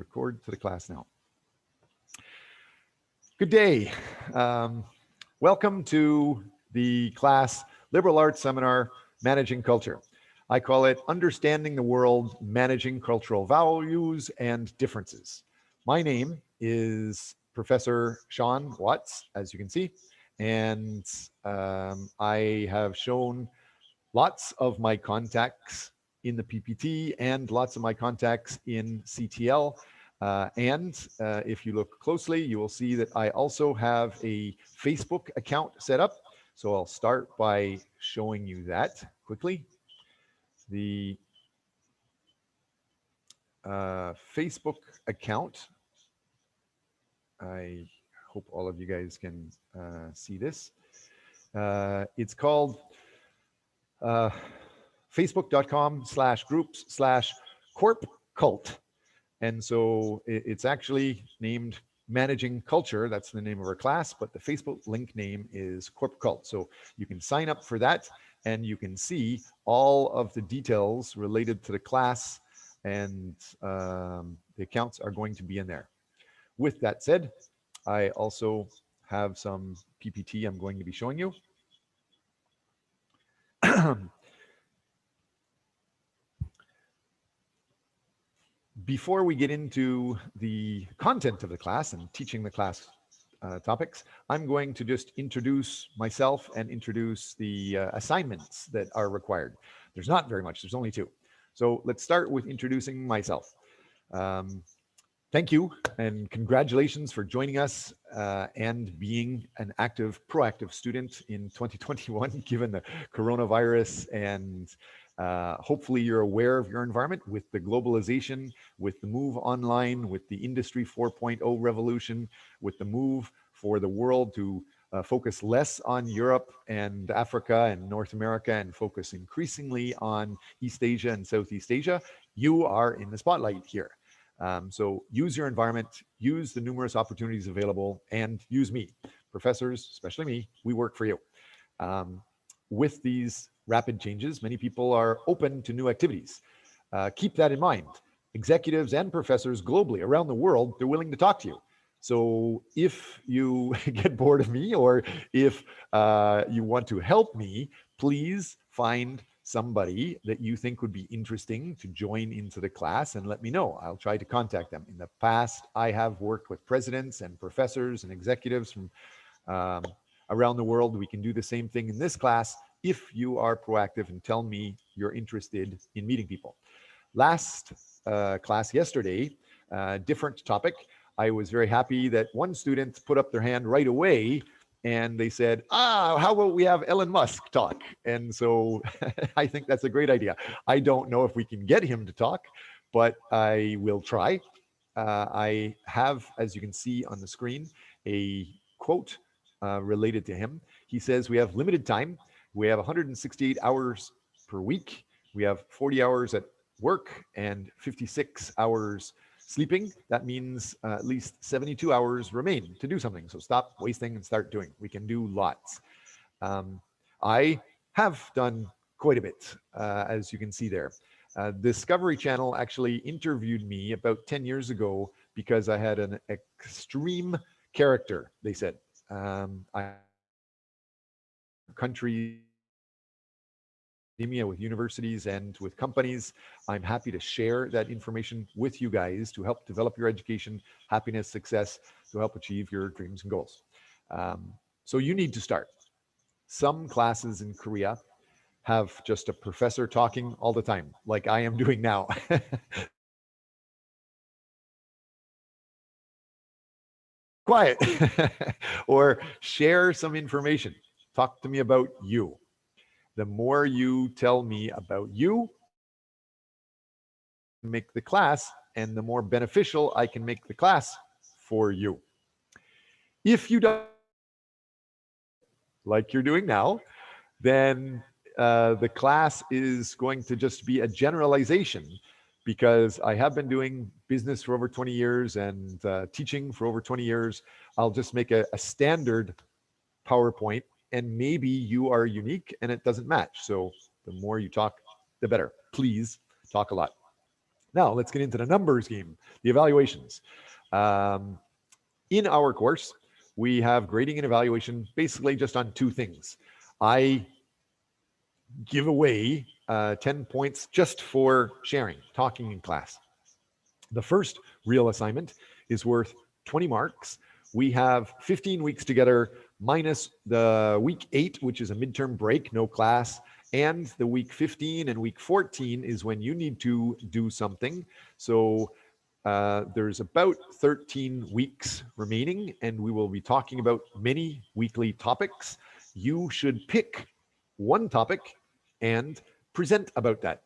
record to the class now. Good day. Welcome to the class Liberal Arts Seminar, Managing Culture. I call it Understanding the World, Managing Cultural Values and Differences. My name is Professor Sean.Watts, as you can see, and I have shown lots of my contacts in the PPT and lots of my contacts in CTL. If you look closely, you will see that I also have a Facebook account set up. So I'll start by showing you that quickly. The Facebook account, I hope all of you guys can see this. It's called facebook.com/groups/corpcult. And so it's actually named Managing Culture. That's the name of our class, but the Facebook link name is CorpCult. So you can sign up for that and you can see all of the details related to the class, and the accounts are going to be in there. With that said, I also have some PPT I'm going to be showing you. Before we get into the content of the class and teaching the class topics, I'm going to just introduce myself and introduce the assignments that are required. There's not very much, there's only 2. So let's start with introducing myself. Thank you and congratulations for joining us and being an active, proactive student in 2021, given the coronavirus, and hopefully you're aware of your environment with the globalization, with the move online, with the Industry 4.0 revolution, with the move for the world to focus less on Europe and Africa and North America and focus increasingly on East Asia and Southeast Asia. You are in the spotlight here. So use your environment, use the numerous opportunities available, and use me. Professors, especially me, we work for you. With these rapid changes, many people are open to new activities. Keep that in mind. Executives and professors globally around the world, they're willing to talk to you. So if you get bored of me, or if you want to help me, please find somebody that you think would be interesting to join into the class and let me know. I'll try to contact them. In the past, I have worked with presidents and professors and executives from around the world. We can do the same thing in this class if you are proactive and tell me you're interested in meeting people. Last class yesterday, different topic. I was very happy that one student put up their hand right away and they said, how about we have Elon Musk talk? And so I think that's a great idea. I don't know if we can get him to talk, but I will try. I have, as you can see on the screen, a quote related to him. He says, we have limited time. We have 168 hours per week. We have 40 hours at work and 56 hours sleeping. That means at least 72 hours remain to do something. So stop wasting and start doing. We can do lots. I have done quite a bit, as you can see there. Discovery Channel actually interviewed me about 10 years ago because I had an extreme character, they said. Countries, with universities and with companies. I'm happy to share that information with you guys to help develop your education, happiness, success, to help achieve your dreams and goals. So you need to start. Some classes in Korea have just a professor talking all the time, like I am doing now. Quiet. Or share some information. Talk to me about you. The more you tell me about you, make the class, and the more beneficial I can make the class for you. If you don't, like you're doing now, then the class is going to just be a generalization, because I have been doing business for over 20 years and teaching for over 20 years. I'll just make a standard PowerPoint, and maybe you are unique and it doesn't match. So the more you talk, the better. Please talk a lot. Now let's get into the numbers game, the evaluations. Um, in our course, we have grading and evaluation basically just on two things. I give away 10 points just for sharing, talking in class. The first real assignment is worth 20 marks. We have 15 weeks together minus the week 8, which is a midterm break, no class, and the week 15 and week 14 is when you need to do something. So there's about 13 weeks remaining, and we will be talking about many weekly topics. You should pick one topic and present about that.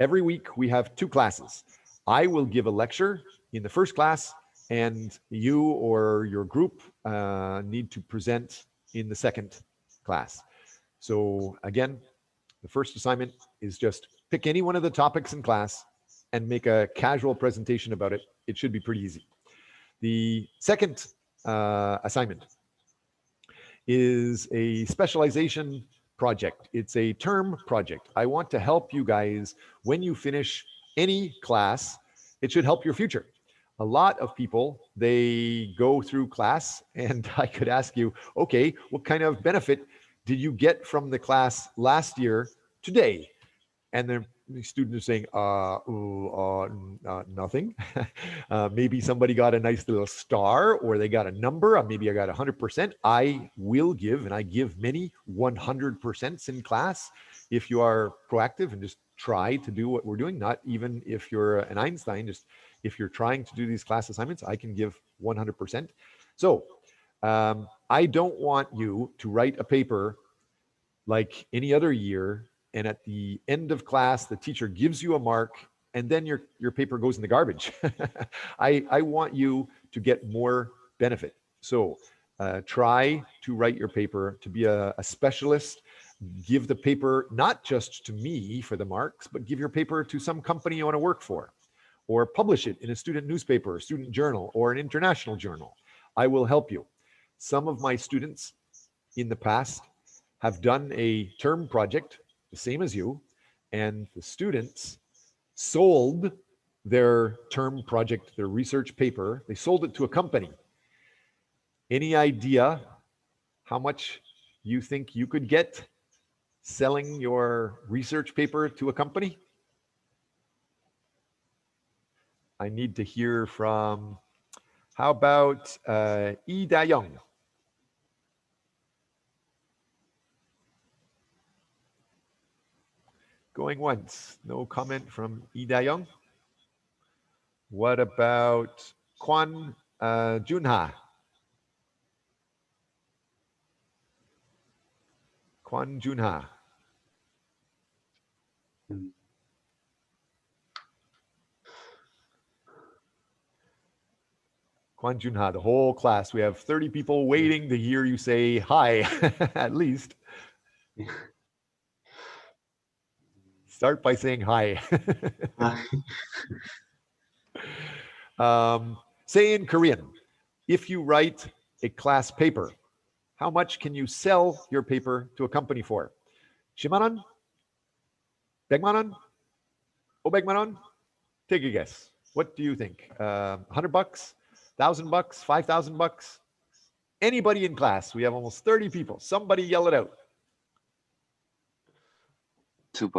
Every week we have two classes. I will give a lecture in the first class, and you or your group need to present in the second class. So again, the first assignment is just pick any one of the topics in class and make a casual presentation about it. It should be pretty easy. The second assignment is a specialization project. It's a term project. I want to help you guys when you finish any class. It should help your future. A lot of people, they go through class, and I could ask you, okay, what kind of benefit did you get from the class last year today? And then the students are saying, nothing. Maybe somebody got a nice little star, or they got a number. Maybe I got 100%. I will give, and I give many 100% in class if you are proactive and just try to do what we're doing. Not even if you're an Einstein, just if you're trying to do these class assignments, I can give 100%. So I don't want you to write a paper like any other year, and at the end of class, the teacher gives you a mark, and then your paper goes in the garbage. I want you to get more benefit. So try to write your paper to be a specialist. Give the paper not just to me for the marks, but give your paper to some company you want to work for, or publish it in a student newspaper, a student journal, or an international journal. I will help you. Some of my students in the past have done a term project, the same as you, and the students sold their term project, their research paper, they sold it to a company. Any idea how much you think you could get selling your research paper to a company? I need to hear from, how about Yi Da-young? Going once. No comment from Yi Da-young. What about Kwan Junha? Kwan Junha. Kwan Junha, the whole class. We have 30 people waiting to hear you say hi, at least. Start by saying hi. Say in Korean, if you write a class paper, how much can you sell your paper to a company for? 10만 원? 100만 원? 500만 원? Take a guess. What do you think? $100? $1,000? $5,000? Anybody in class? We have almost 30 people. Somebody yell it out. $2.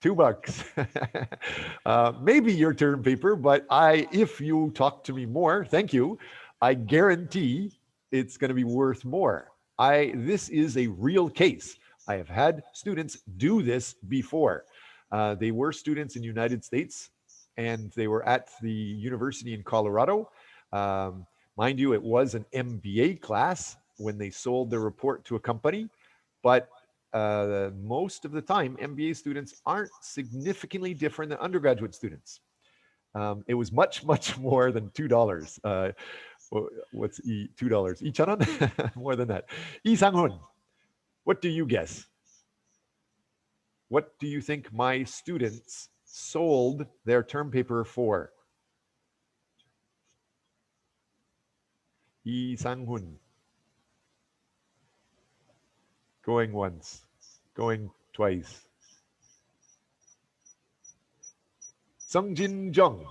$2. Maybe your term paper, but if you talk to me more, thank you, I guarantee it's going to be worth more. This is a real case. I have had students do this before. They were students in the United States, and they were at the university in Colorado. Mind you, it was an MBA class when they sold their report to a company, but most of the time, MBA students aren't significantly different than undergraduate students. It was much, much more than $2. What's $2? 2,000? More than that. Lee Sang-hoon, what do you guess? What do you think my students sold their term paper for? Lee Sang-hoon. Going once, going twice. Sungjin Jung,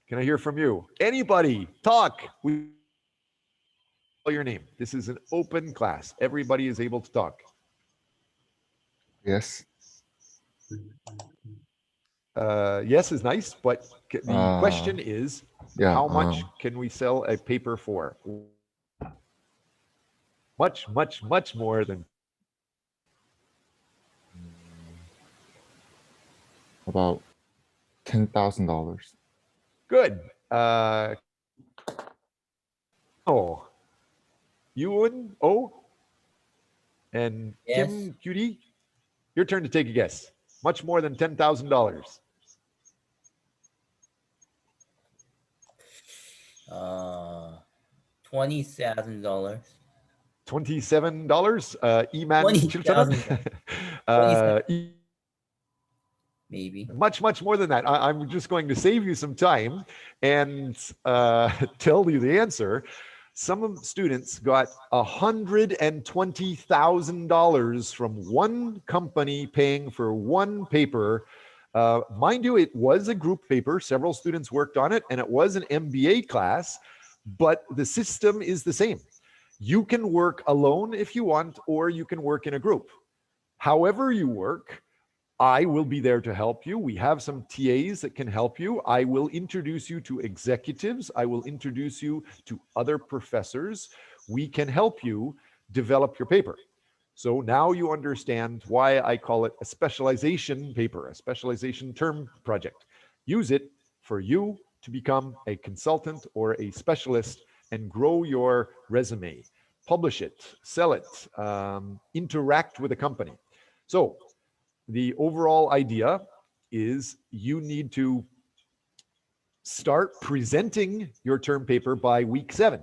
can I hear from you? Anybody, talk. We call your name. This is an open class. Everybody is able to talk. Yes. Yes is nice, but the question is, Yeah. how much can we sell a paper for? Much, much, much more than About $10,000. good. Oh, Yoon Oh and Yes. Kim QD, your turn to take a guess. Much more than $10,000. $20,000. $27. Iman Chilchanan. 20,000. 27, maybe. Much, much more than that. I'm just going to save you some time and tell you the answer. Some students got $120,000 from one company paying for one paper. Mind you, it was a group paper. Several students worked on it, and it was an MBA class, but the system is the same. You can work alone if you want, or you can work in a group. However you work, I will be there to help you. We have some TAs that can help you. I will introduce you to executives. I will introduce you to other professors. We can help you develop your paper. So now you understand why I call it a specialization paper, a specialization term project. Use it for you to become a consultant or a specialist and grow your resume. Publish it, sell it, interact with a company. So the overall idea is you need to start presenting your term paper by week 7.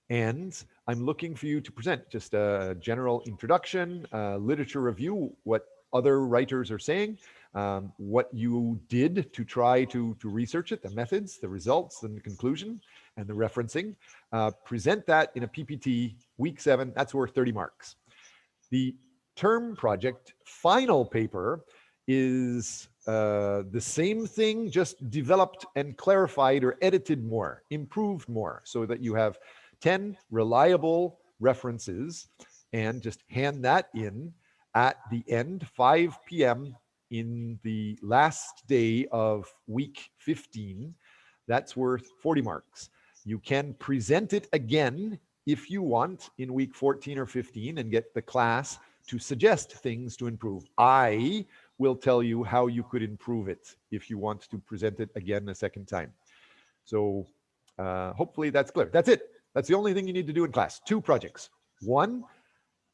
And I'm looking for you to present just a general introduction, literature review, what other writers are saying, what you did to try to research it, the methods, the results, and the conclusion, and the referencing. Present that in a PPT, week 7, that's worth 30 marks. The term project final paper is the same thing, just developed and clarified or edited more, improved more, so that you have 10 reliable references, and just hand that in at the end, 5 p.m. in the last day of week 15. That's worth 40 marks. You can present it again if you want in week 14 or 15 and get the class to suggest things to improve. I will tell you how you could improve it if you want to present it again a second time. So hopefully that's clear. That's it. That's the only thing you need to do in class. 2 projects. 1,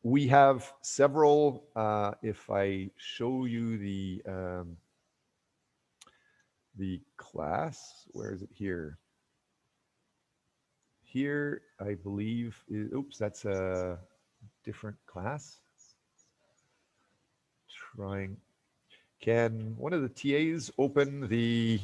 we have several, if I show you the class, where is it here? Here, I believe, oops, that's a different class. Trying, can one of the TAs open the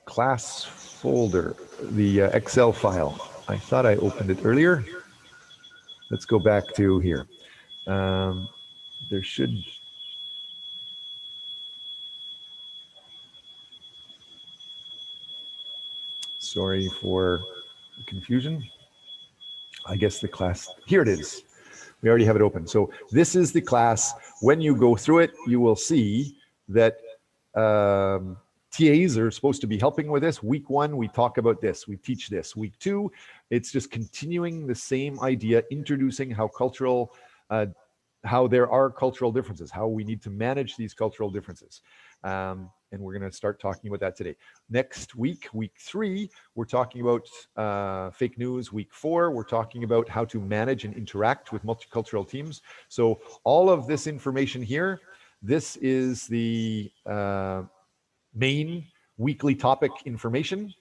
class folder, the Excel file? I thought I opened it earlier. Let's go back to here. There should, sorry for the confusion. I guess the class, here it is. We already have it open. So this is the class. When you go through it, you will see that TAs are supposed to be helping with this. Week 1, we talk about this. We teach this. Week 2, it's just continuing the same idea, introducing how there are cultural differences, how we need to manage these cultural differences. And we're going to start talking about that today. Next week, week 3, we're talking about fake news. Week 4, we're talking about how to manage and interact with multicultural teams. So all of this information here, this is the main weekly topic information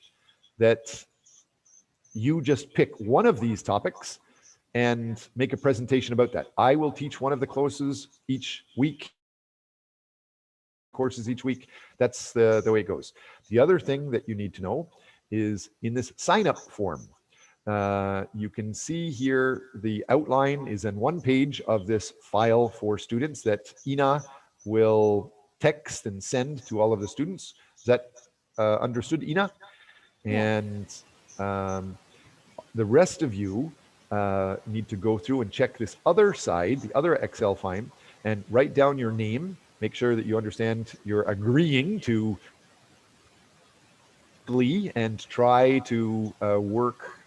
that you just pick one of these topics and make a presentation about that. I will teach one of the courses each week. That's the way it goes. The other thing that you need to know is in this sign-up form. You can see here the outline is on one page of this file for students that Ina will text and send to all of the students. Is that understood, Ina? And the rest of you need to go through and check this other side, the other Excel file, and write down your name. Make sure that you understand you're agreeing to and try to work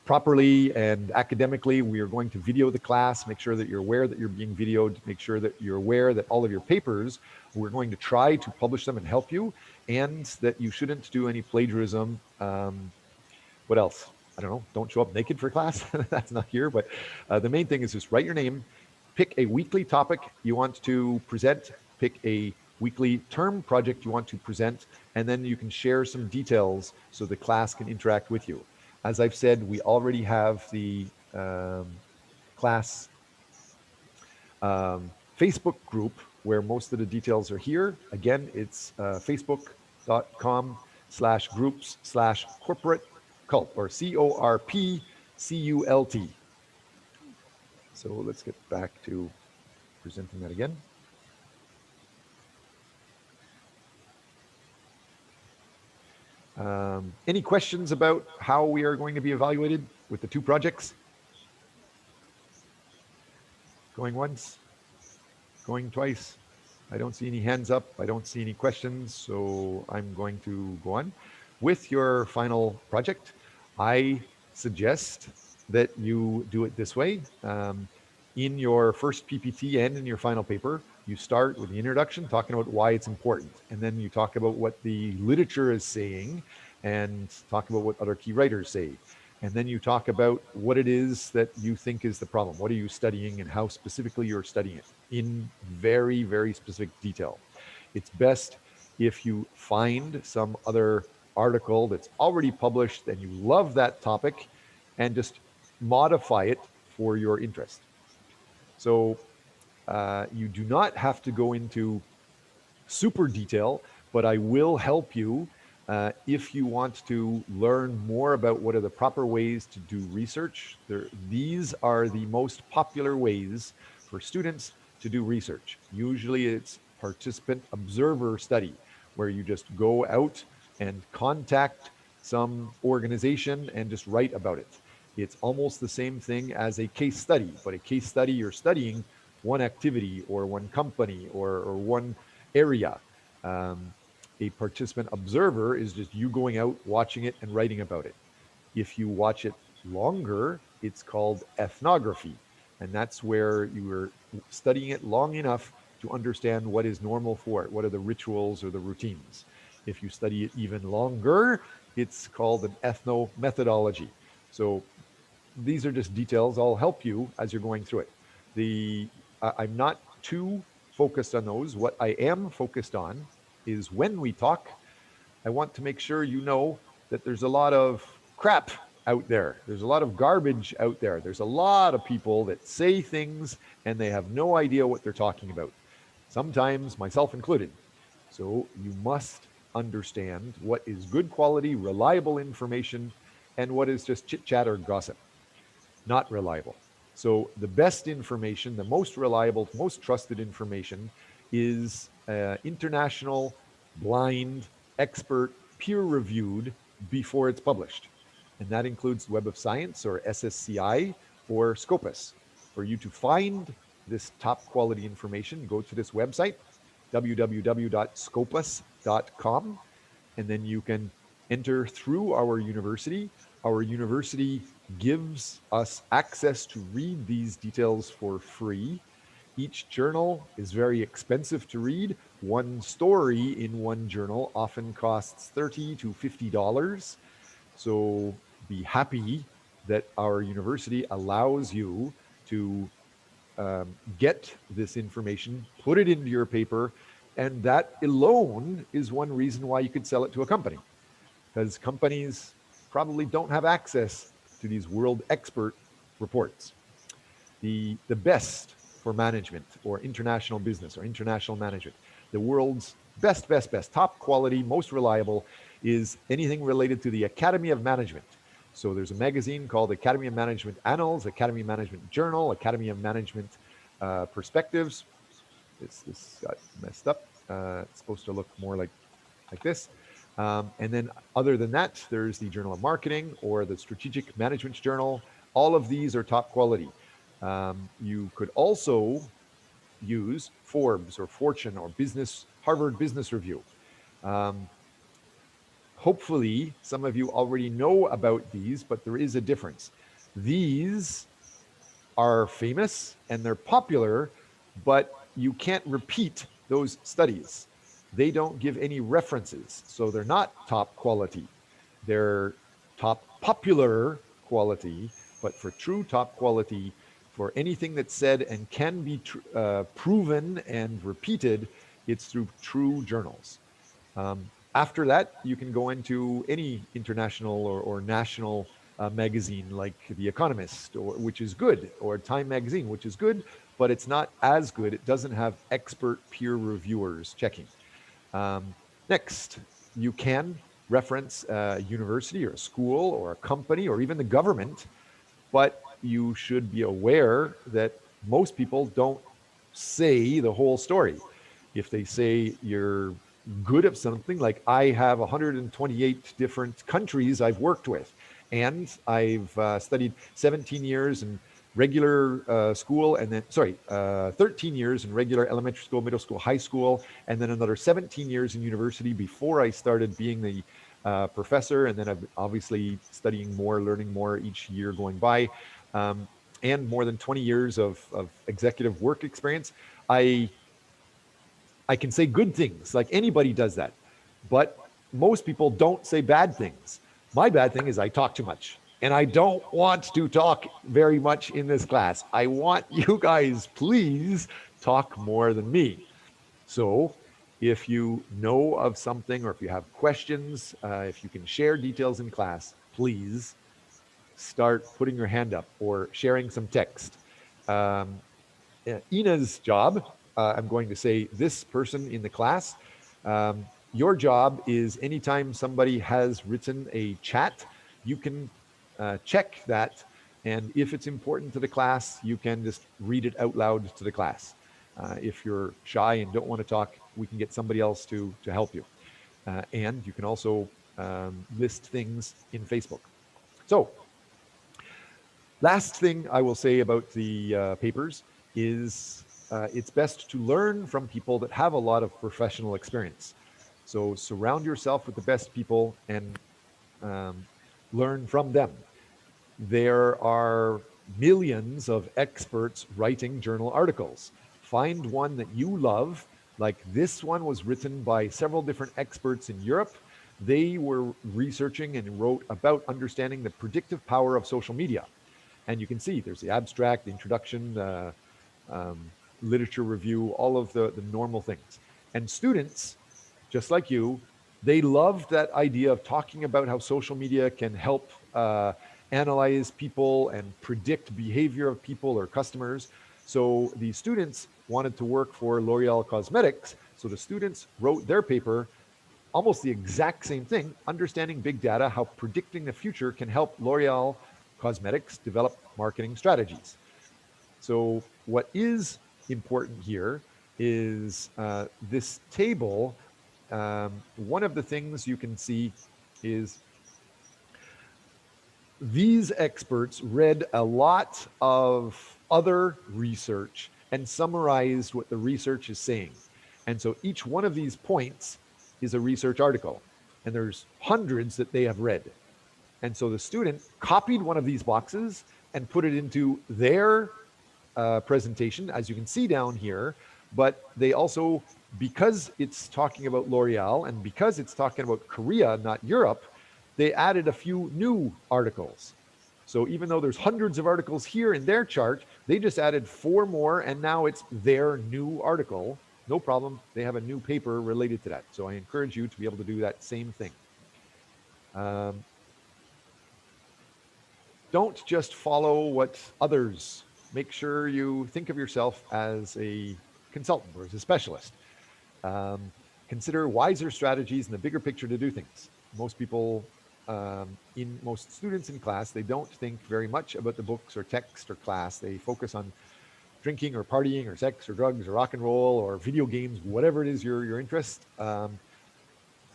properly and academically. We are going to video the class, make sure that you're aware that you're being videoed, make sure that you're aware that all of your papers, we're going to try to publish them and help you, and that you shouldn't do any plagiarism. What else? I don't know. Don't show up naked for class. That's not here. But the main thing is just write your name, pick a weekly topic you want to present, pick a weekly term project you want to present, and then you can share some details so the class can interact with you. As I've said, we already have the class Facebook group where most of the details are here. Again, it's facebook.com/groups/corporate cult, or CORPCULT. So let's get back to presenting that again. Any questions about how we are going to be evaluated with the two projects? Going once, going twice. I don't see any hands up. I don't see any questions. So I'm going to go on. With your final project, I suggest that you do it this way. In your first PPT and in your final paper, you start with the introduction, talking about why it's important. And then you talk about what the literature is saying and talk about what other key writers say. And then you talk about what it is that you think is the problem. What are you studying and how specifically you're studying it in very, very specific detail. It's best if you find some other article that's already published and you love that topic and just modify it for your interest. So you do not have to go into super detail, but I will help you if you want to learn more about what are the proper ways to do research. These are the most popular ways for students to do research. Usually it's participant observer study, where you just go out and contact some organization and just write about it. It's almost the same thing as a case study, but a case study, you're studying one activity or one company or one area. A participant observer is just you going out, watching it, and writing about it. If you watch it longer, it's called ethnography. And that's where you are studying it long enough to understand what is normal for it, what are the rituals or the routines. If you study it even longer, it's called an ethnomethodology. So these are just details. I'll help you as you're going through it. I'm not too focused on those. What I am focused on is when we talk, I want to make sure you know that there's a lot of crap out there. There's a lot of garbage out there. There's a lot of people that say things and they have no idea what they're talking about, sometimes myself included. So you must understand what is good quality, reliable information, and what is just chit chat or gossip, not reliable. So the best information, the most reliable, most trusted information is international, blind, expert, peer-reviewed before it's published. And that includes Web of Science or SSCI or Scopus. For you to find this top quality information, go to this website, www.scopus.com, and then you can enter through our university. Our university gives us access to read these details for free. Each journal is very expensive to read. One story in one journal often costs $30 to $50. So be happy that our university allows you to get this information, put it into your paper, and that alone is one reason why you could sell it to a company, because companies probably don't have access to these world expert reports. The best for management or international business or international management, the world's best, top quality, most reliable is anything related to the Academy of Management. So there's a magazine called Academy of Management Annals, Academy of Management Journal, Academy of Management Perspectives. This got messed up. It's supposed to look more like this. And then other than that, there's the Journal of Marketing or the Strategic Management Journal. All of these are top quality. You could also use Forbes or Fortune or Harvard Business Review. Hopefully, some of you already know about these, but there is a difference. These are famous and they're popular, but you can't repeat those studies. They don't give any references, so they're not top quality. They're top popular quality, but for true top quality, for anything that's said and can be proven and repeated, it's through true journals. After that, you can go into any international or national magazine like The Economist, which is good, or Time Magazine, which is good, but it's not as good. It doesn't have expert peer reviewers checking. Next, you can reference a university or a school or a company or even the government, but you should be aware that most people don't say the whole story. If they say you're good at something, like I have 128 different countries I've worked with, and I've studied 17 years in regular school, and then 13 years in regular elementary school, middle school, high school, and then another 17 years in university before I started being the professor, and then I've obviously studying more, learning more each year going by, and more than 20 years of executive work experience. I can say good things, like anybody does that, but most people don't say bad things. My bad thing is I talk too much, and I don't want to talk very much in this class. I want you guys, please talk more than me. So if you know of something, or if you have questions, if you can share details in class, please start putting your hand up or sharing some text. Ina's job, I'm going to say this person in the class, your job is anytime somebody has written a chat, you can check that. And if it's important to the class, you can just read it out loud to the class. If you're shy and don't want to talk, we can get somebody else to help you. And you can also list things in Facebook. So last thing I will say about the papers is it's best to learn from people that have a lot of professional experience. So surround yourself with the best people and learn from them. There are millions of experts writing journal articles. Find one that you love, like this one was written by several different experts in Europe. They were researching and wrote about understanding the predictive power of social media. And you can see there's the abstract, the introduction, literature review, all of the normal things. And students, just like you, they love that idea of talking about how social media can help analyze people and predict behavior of people or customers. So the students wanted to work for L'Oreal Cosmetics. So the students wrote their paper, almost the exact same thing, understanding big data, how predicting the future can help L'Oreal Cosmetics develop marketing strategies. So what is important here is this table. One of the things you can see is these experts read a lot of other research and summarized what the research is saying. And so each one of these points is a research article, and there's hundreds that they have read. And so the student copied one of these boxes and put it into their presentation, as you can see down here. But they also, because it's talking about L'Oreal and because it's talking about Korea, not Europe, they added a few new articles. So even though there's hundreds of articles here in their chart, they just added 4 more, and now it's their new article. No problem. They have a new paper related to that. So I encourage you to be able to do that same thing. Don't just follow what others. Make sure you think of yourself as a consultant or as a specialist. Consider wiser strategies in the bigger picture to do things. Most people, most students in class, they don't think very much about the books or text or class. They focus on drinking or partying or sex or drugs or rock and roll or video games, whatever it is your interest.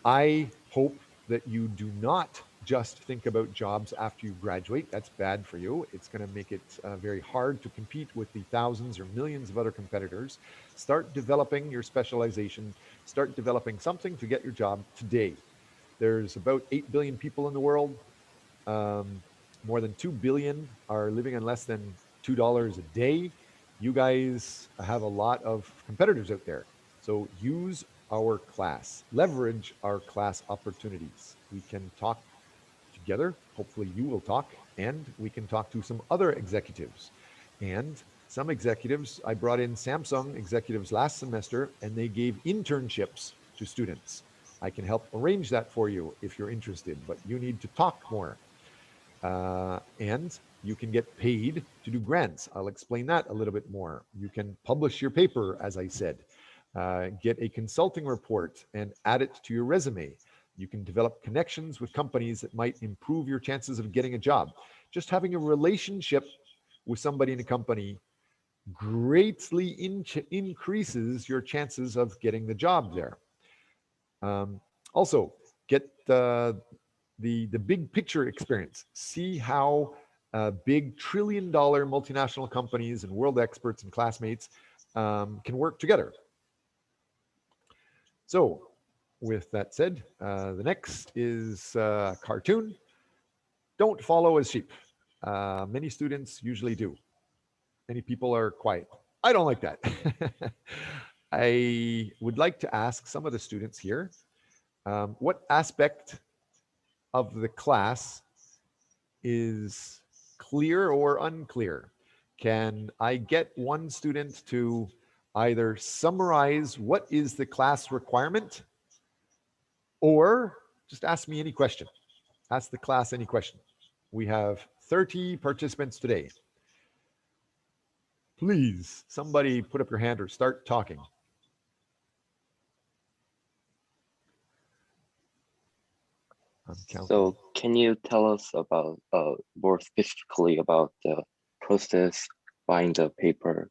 I hope that you do not just think about jobs after you graduate. That's bad for you. It's going to make it very hard to compete with the thousands or millions of other competitors. Start developing your specialization. Start developing something to get your job today. There's about 8 billion people in the world. More than 2 billion are living on less than $2 a day. You guys have a lot of competitors out there. So use our class, leverage our class opportunities. We can talk together. Hopefully, you will talk, and we can talk to some other executives. And some executives, I brought in Samsung executives last semester, and they gave internships to students. I can help arrange that for you if you're interested, but you need to talk more. And you can get paid to do grants. I'll explain that a little bit more. You can publish your paper, as I said, get a consulting report and add it to your resume. You can develop connections with companies that might improve your chances of getting a job. Just having a relationship with somebody in a company greatly increases your chances of getting the job there. Also, get the big picture experience. See how big trillion-dollar multinational companies and world experts and classmates can work together. So, with that said, the next is cartoon. Don't follow as sheep. Many students usually do. Many people are quiet. I don't like that. I would like to ask some of the students here, what aspect of the class is clear or unclear? Can I get one student to either summarize what is the class requirement, or just ask me any question? Ask the class any question. We have 30 participants today. Please, somebody put up your hand or start talking. I'm counting. So can you tell us about more specifically about the process buying the paper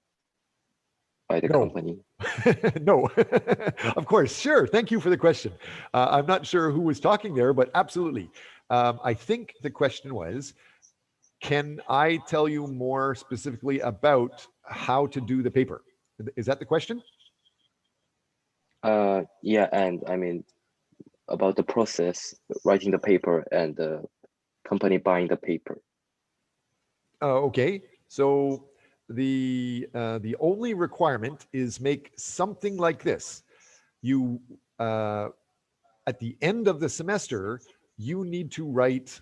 by the No. company? No, of course, sure. Thank you for the question. I'm not sure who was talking there, but absolutely. I think the question was, can I tell you more specifically about how to do the paper? Is that the question? Yeah, and I mean about the process, writing the paper and the company buying the paper. Okay, so the only requirement is make something like this. You at the end of the semester, you need to write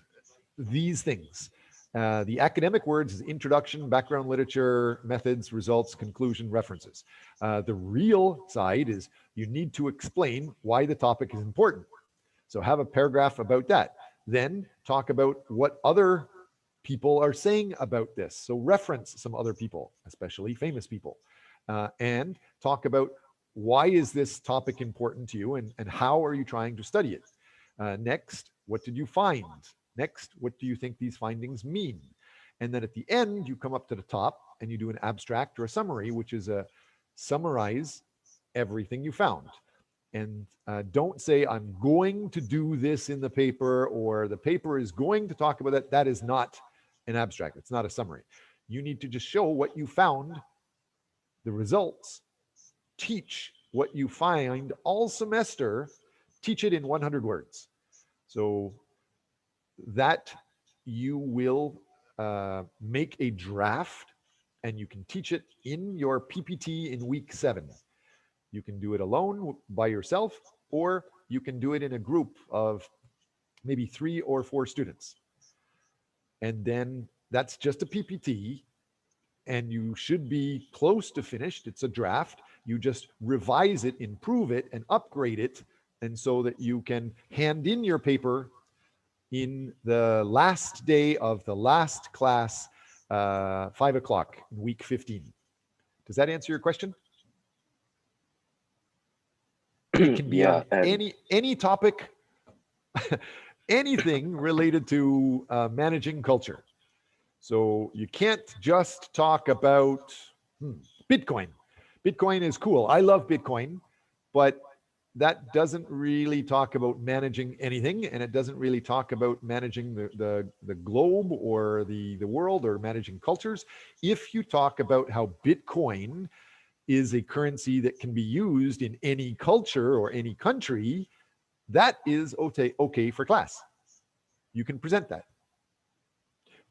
these things. The academic words is introduction, background literature, methods, results, conclusion, references. The real side is you need to explain why the topic is important. So have a paragraph about that. Then talk about what other people are saying about this. So reference some other people, especially famous people, and talk about why is this topic important to you, and how are you trying to study it. Next, what did you find? Next, what do you think these findings mean? And then at the end, you come up to the top and you do an abstract or a summary, which is a summarize everything you found. And don't say, I'm going to do this in the paper, or the paper is going to talk about that. That is not an abstract. It's not a summary. You need to just show what you found, the results, teach what you find all semester, teach it in 100 words. So that you will make a draft, and you can teach it in your PPT in week 7. You can do it alone by yourself, or you can do it in a group of maybe 3 or 4 students. And then that's just a PPT, and you should be close to finished. It's a draft. You just revise it, improve it, and upgrade it, and so that you can hand in your paper in the last day of the last class, 5 o'clock, week 15. Does that answer your question? It can be Yeah, on any topic, anything related to managing culture. So you can't just talk about Bitcoin. Bitcoin is cool. I love Bitcoin, but that doesn't really talk about managing anything, and it doesn't really talk about managing the globe or the world or managing cultures. If you talk about how Bitcoin is a currency that can be used in any culture or any country, that is okay for class. You can present that.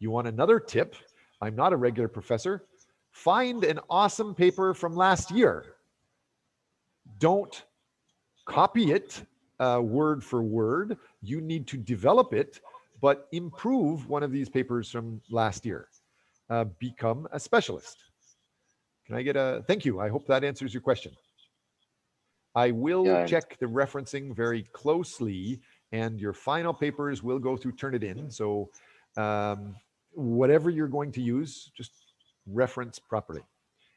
You want another tip? I'm not a regular professor. Find an awesome paper from last year. Don't copy it word for word. You need to develop it, but improve one of these papers from last year. Become a specialist. Can I get a thank you? I hope that answers your question. I will Yeah, and check the referencing very closely, and your final papers will go through Turnitin. So whatever you're going to use, just reference properly.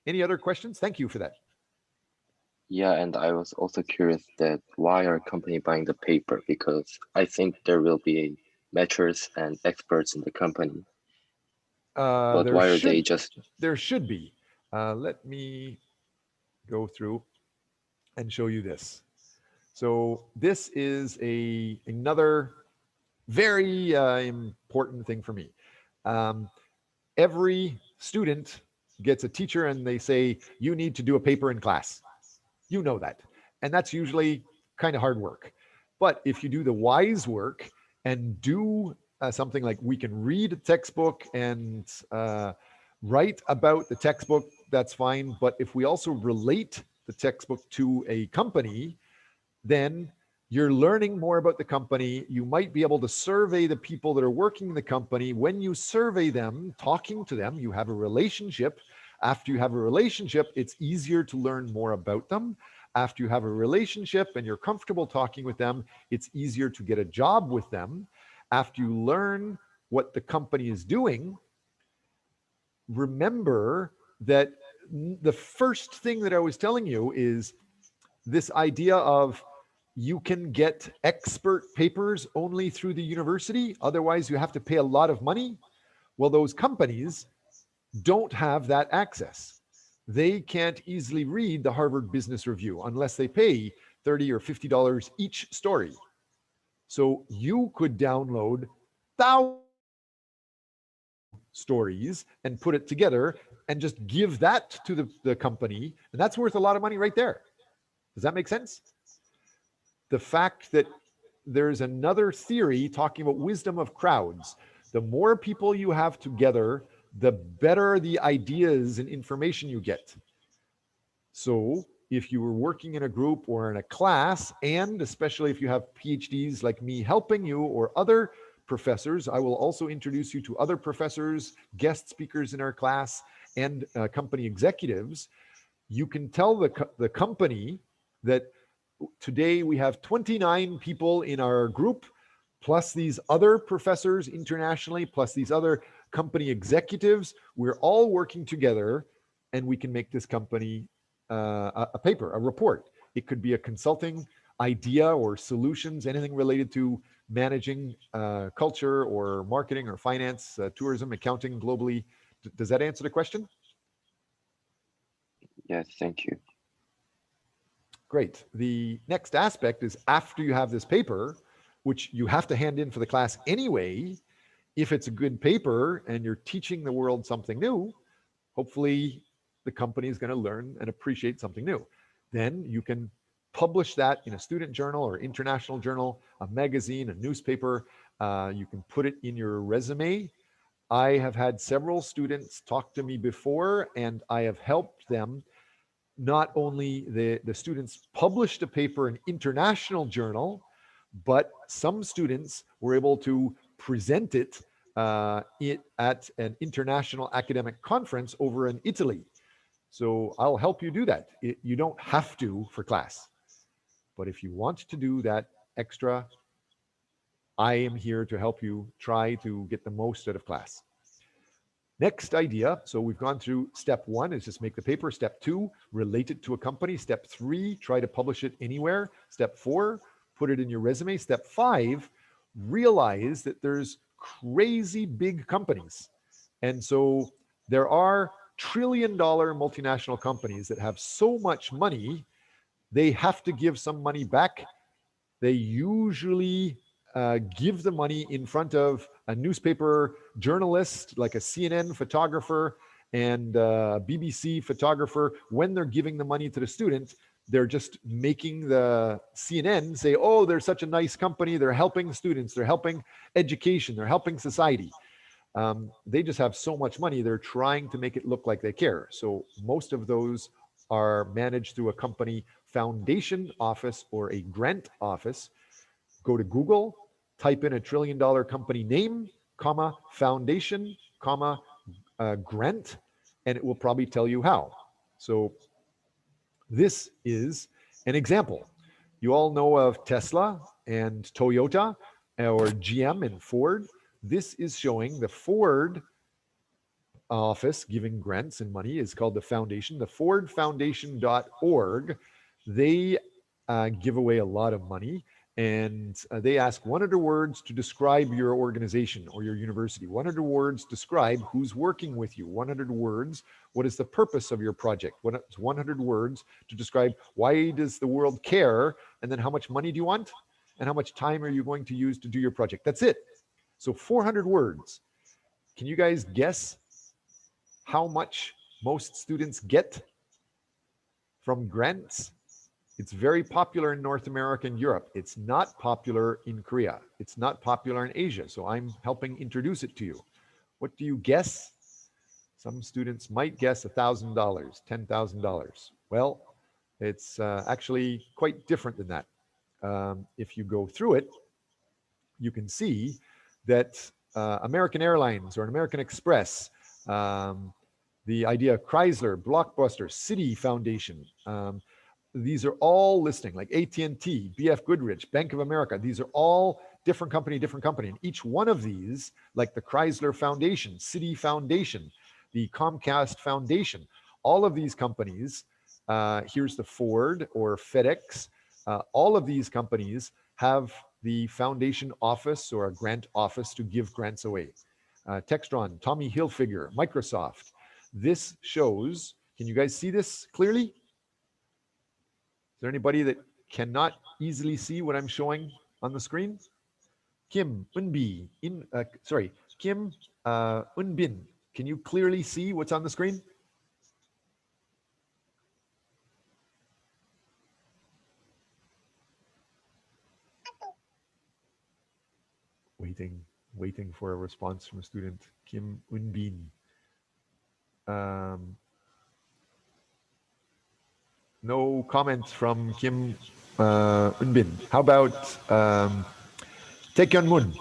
Any other questions? Thank you for that. yeah, and I was also curious that why are company buying the paper? Because I think there will be matchers and experts in the company, but There why are they should just there should be. Let me go through and show you this. So this is another very important thing for me. Every student gets a teacher and they say, you need to do a paper in class. You know that. And that's usually kind of hard work. But if you do the wise work and do something like we can read a textbook and write about the textbook, that's fine. But if we also relate the textbook to a company, then you're learning more about the company. You might be able to survey the people that are working in the company. When you survey them, talking to them, you have a relationship. After you have a relationship, it's easier to learn more about them. After you have a relationship and you're comfortable talking with them, it's easier to get a job with them. After you learn what the company is doing, remember that the first thing that I was telling you is this idea of you can get expert papers only through the university. Otherwise, you have to pay a lot of money. Well, those companies don't have that access. They can't easily read the Harvard Business Review unless they pay $30 or $50 each story. So you could download thousands of stories and put it together and just give that to the company. And that's worth a lot of money right there. Does that make sense? The fact that there's another theory talking about wisdom of crowds. The more people you have together, the better the ideas and information you get. So if you were working in a group or in a class, and especially if you have PhDs like me helping you or other professors, I will also introduce you to other professors, guest speakers in our class, and company executives. You can tell the company that today we have 29 people in our group, plus these other professors internationally, plus these other company executives. We're all working together and we can make this company a paper, a report. It could be a consulting idea or solutions, anything related to managing culture or marketing or finance, tourism, accounting globally. Does that answer the question? yes, thank you. Great. The next aspect is after you have this paper, which you have to hand in for the class anyway, if it's a good paper and you're teaching the world something new, hopefully the company is going to learn and appreciate something new. Then you can publish that in a student journal or international journal, a magazine, a newspaper. You can put it in your resume. I have had several students talk to me before, and I have helped them. Not only the students published a paper in international journal, but some students were able to present it at an international academic conference over in Italy. So I'll help you do that. You don't have to for class, but if you want to do that extra, I am here to help you try to get the most out of class. Next idea. So we've gone through step 1 is just make the paper. Step 2, relate it to a company. Step 3, try to publish it anywhere. Step 4, put it in your resume. Step 5, realize that there's crazy big companies. And so there are trillion-dollar multinational companies that have so much money, they have to give some money back. They usually give the money in front of a newspaper journalist, like a CNN photographer and a BBC photographer. When they're giving the money to the student, they're just making the CNN say, oh, they're such a nice company. They're helping students. They're helping education. They're helping society. They just have so much money. They're trying to make it look like they care. So most of those are managed through a company foundation office or a grant office. Go to Google, type in $1 trillion company name, comma, foundation, comma, grant, and it will probably tell you how. So this is an example. You all know of Tesla and Toyota, or GM and Ford. This is showing the Ford office giving grants and money is called the foundation, the fordfoundation.org. They give away a lot of money, and they ask 100 words to describe your organization or your university. 100 words describe who's working with you. 100 words, what is the purpose of your project? 100 words to describe why does the world care, and then how much money do you want, and how much time are you going to use to do your project. That's it. So 400 words. Can you guys guess how much most students get from grants? It's very popular in North America and Europe. It's not popular in Korea. It's not popular in Asia. So I'm helping introduce it to you. What do you guess? Some students might guess $1,000, $10,000. Well, it's actually quite different than that. If you go through it, you can see that American Airlines or an American Express, the idea Chrysler, Blockbuster, Citi Foundation, these are all listing, like AT&T, BF Goodrich, Bank of America. These are all different company. And each one of these, like the Chrysler Foundation, Citi Foundation, the Comcast Foundation, all of these companies, here's the Ford or FedEx, all of these companies have the foundation office or a grant office to give grants away. Textron, Tommy Hilfiger, Microsoft. This shows, can you guys see this clearly? Is there anybody that cannot easily see what I'm showing on the screen? Kim Unbi, Kim Unbin. Can you clearly see what's on the screen? Waiting for a response from a student. Kim Unbin. No comments from Kim Unbin. How about Taekyeon Moon?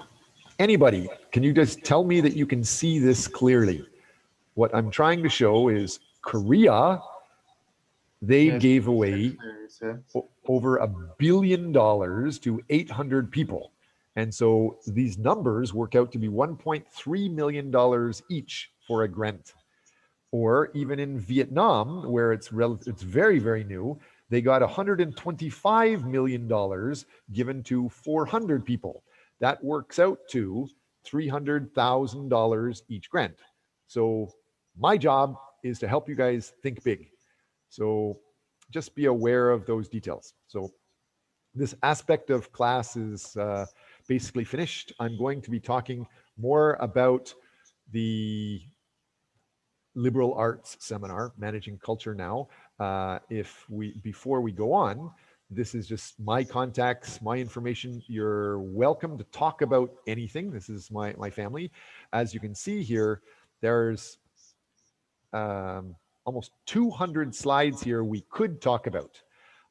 Anybody, can you just tell me that you can see this clearly? What I'm trying to show is Korea, they gave away over $1 billion to 800 people. And so these numbers work out to be $1.3 million each for a grant. Or even in Vietnam, where it's very, very new, they got $125 million given to 400 people. That works out to $300,000 each grant. So my job is to help you guys think big. So just be aware of those details. So this aspect of class is basically finished. I'm going to be talking more about the liberal arts seminar, Managing Culture Now. Before we go on, this is just my contacts, my information. You're welcome to talk about anything. This is my family. As you can see here, there's almost 200 slides here we could talk about.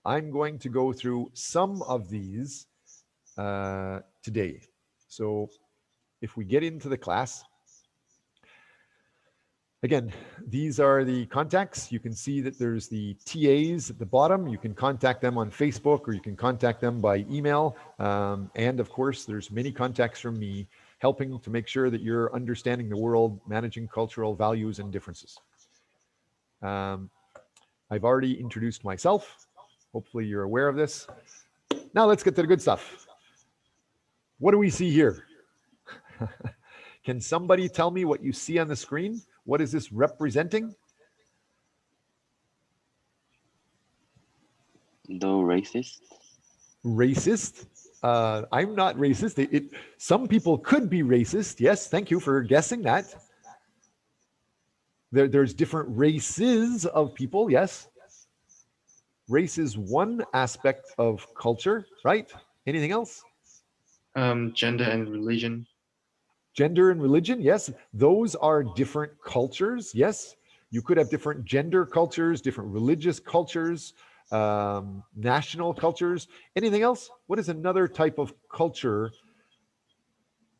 I'm going to go through some of these today. So if we get into the class, again, these are the contacts. You can see that there's the TAs at the bottom. You can contact them on Facebook or you can contact them by email. And of course, there's many contacts from me helping to make sure that you're understanding the world, managing cultural values and differences. I've already introduced myself. Hopefully you're aware of this. Now let's get to the good stuff. What do we see here? Can somebody tell me what you see on the screen? What is this representing? No racist? Racist. I'm not racist. Some people could be racist. Yes, thank you for guessing that. There's different races of people. Yes. Race is one aspect of culture, right? Anything else? Gender and religion. Gender and religion, yes. Those are different cultures, yes. You could have different gender cultures, different religious cultures, national cultures. Anything else? What is another type of culture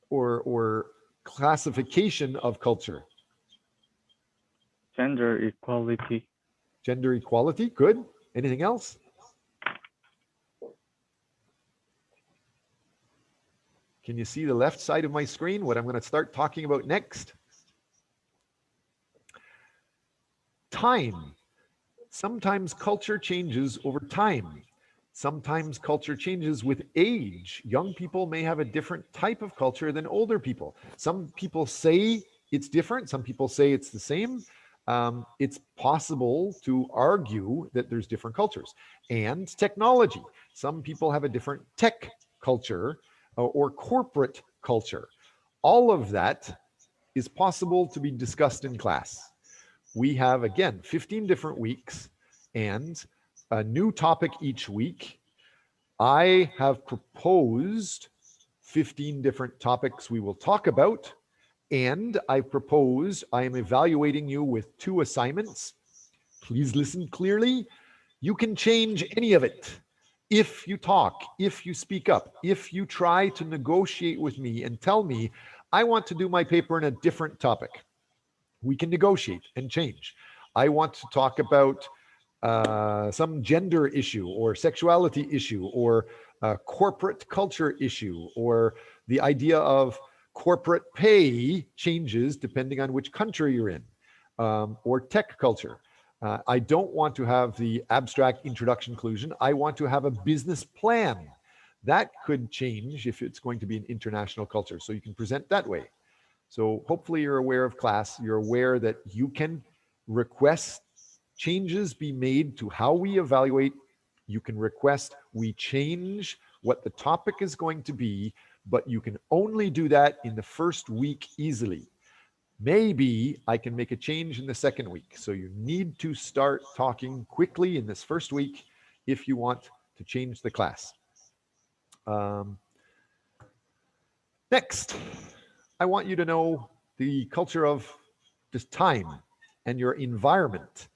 or classification of culture? Gender equality. Gender equality, good. Anything else? Can you see the left side of my screen, what I'm going to start talking about next? Time. Sometimes culture changes over time. Sometimes culture changes with age. Young people may have a different type of culture than older people. Some people say it's different. Some people say it's the same. It's possible to argue that there's different cultures. And technology. Some people have a different tech culture or corporate culture. All of that is possible to be discussed in class. We have, again, 15 different weeks and a new topic each week. I have proposed 15 different topics we will talk about, and I am evaluating you with 2 assignments. Please listen clearly. You can change any of it if you talk, if you speak up, if you try to negotiate with me and tell me, I want to do my paper in a different topic. We can negotiate and change. I want to talk about some gender issue or sexuality issue or corporate culture issue or the idea of corporate pay changes depending on which country you're in, or tech culture. I don't want to have the abstract introduction conclusion. I want to have a business plan. That could change if it's going to be an international culture. So you can present that way. So hopefully you're aware of class. You're aware that you can request changes be made to how we evaluate. You can request we change what the topic is going to be, but you can only do that in the first week easily. Maybe I can make a change in the second week. So you need to start talking quickly in this first week if you want to change the class. Next, I want you to know the culture of just time and your environment.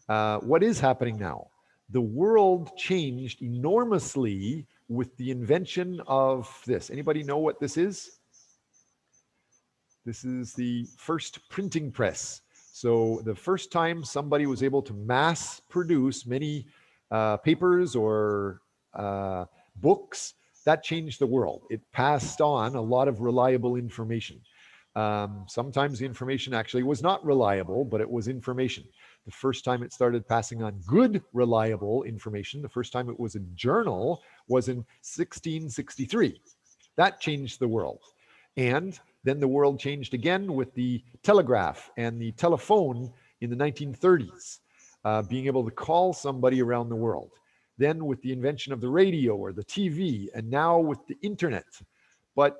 What is happening now? The world changed enormously with the invention of this. Anybody know what this is? This is the first printing press. So the first time somebody was able to mass produce many papers or books, that changed the world. It passed on a lot of reliable information. Sometimes the information actually was not reliable, but it was information. The first time it started passing on good, reliable information, the first time it was a journal was in 1663. That changed the world. And then the world changed again with the telegraph and the telephone in the 1930s, being able to call somebody around the world. Then with the invention of the radio or the TV, and now with the internet. But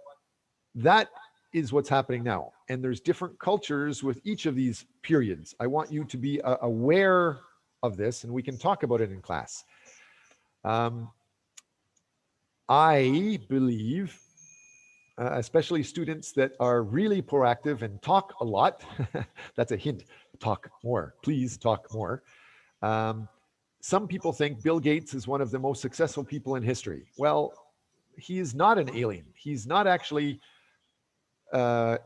that is what's happening now. And there's different cultures with each of these periods. I want you to be aware of this, and we can talk about it in class. I believe, especially students that are really proactive and talk a lot, that's a hint, talk more, please talk more. Some people think Bill Gates is one of the most successful people in history. Well, he is not an alien. He's not actually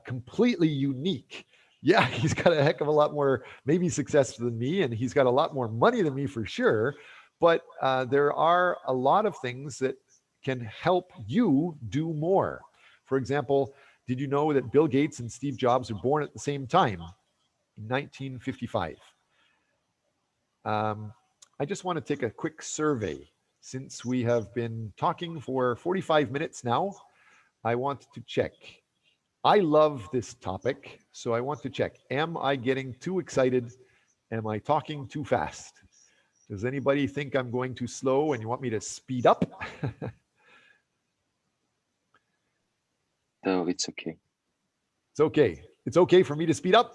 completely unique. Yeah, he's got a heck of a lot more maybe success than me, and he's got a lot more money than me for sure. But there are a lot of things that can help you do more. For example, did you know that Bill Gates and Steve Jobs were born at the same time in 1955? I just want to take a quick survey. Since we have been talking for 45 minutes now, I want to check. I love this topic, so I want to check. Am I getting too excited? Am I talking too fast? Does anybody think I'm going too slow and you want me to speed up? No, it's okay. It's okay. It's okay for me to speed up?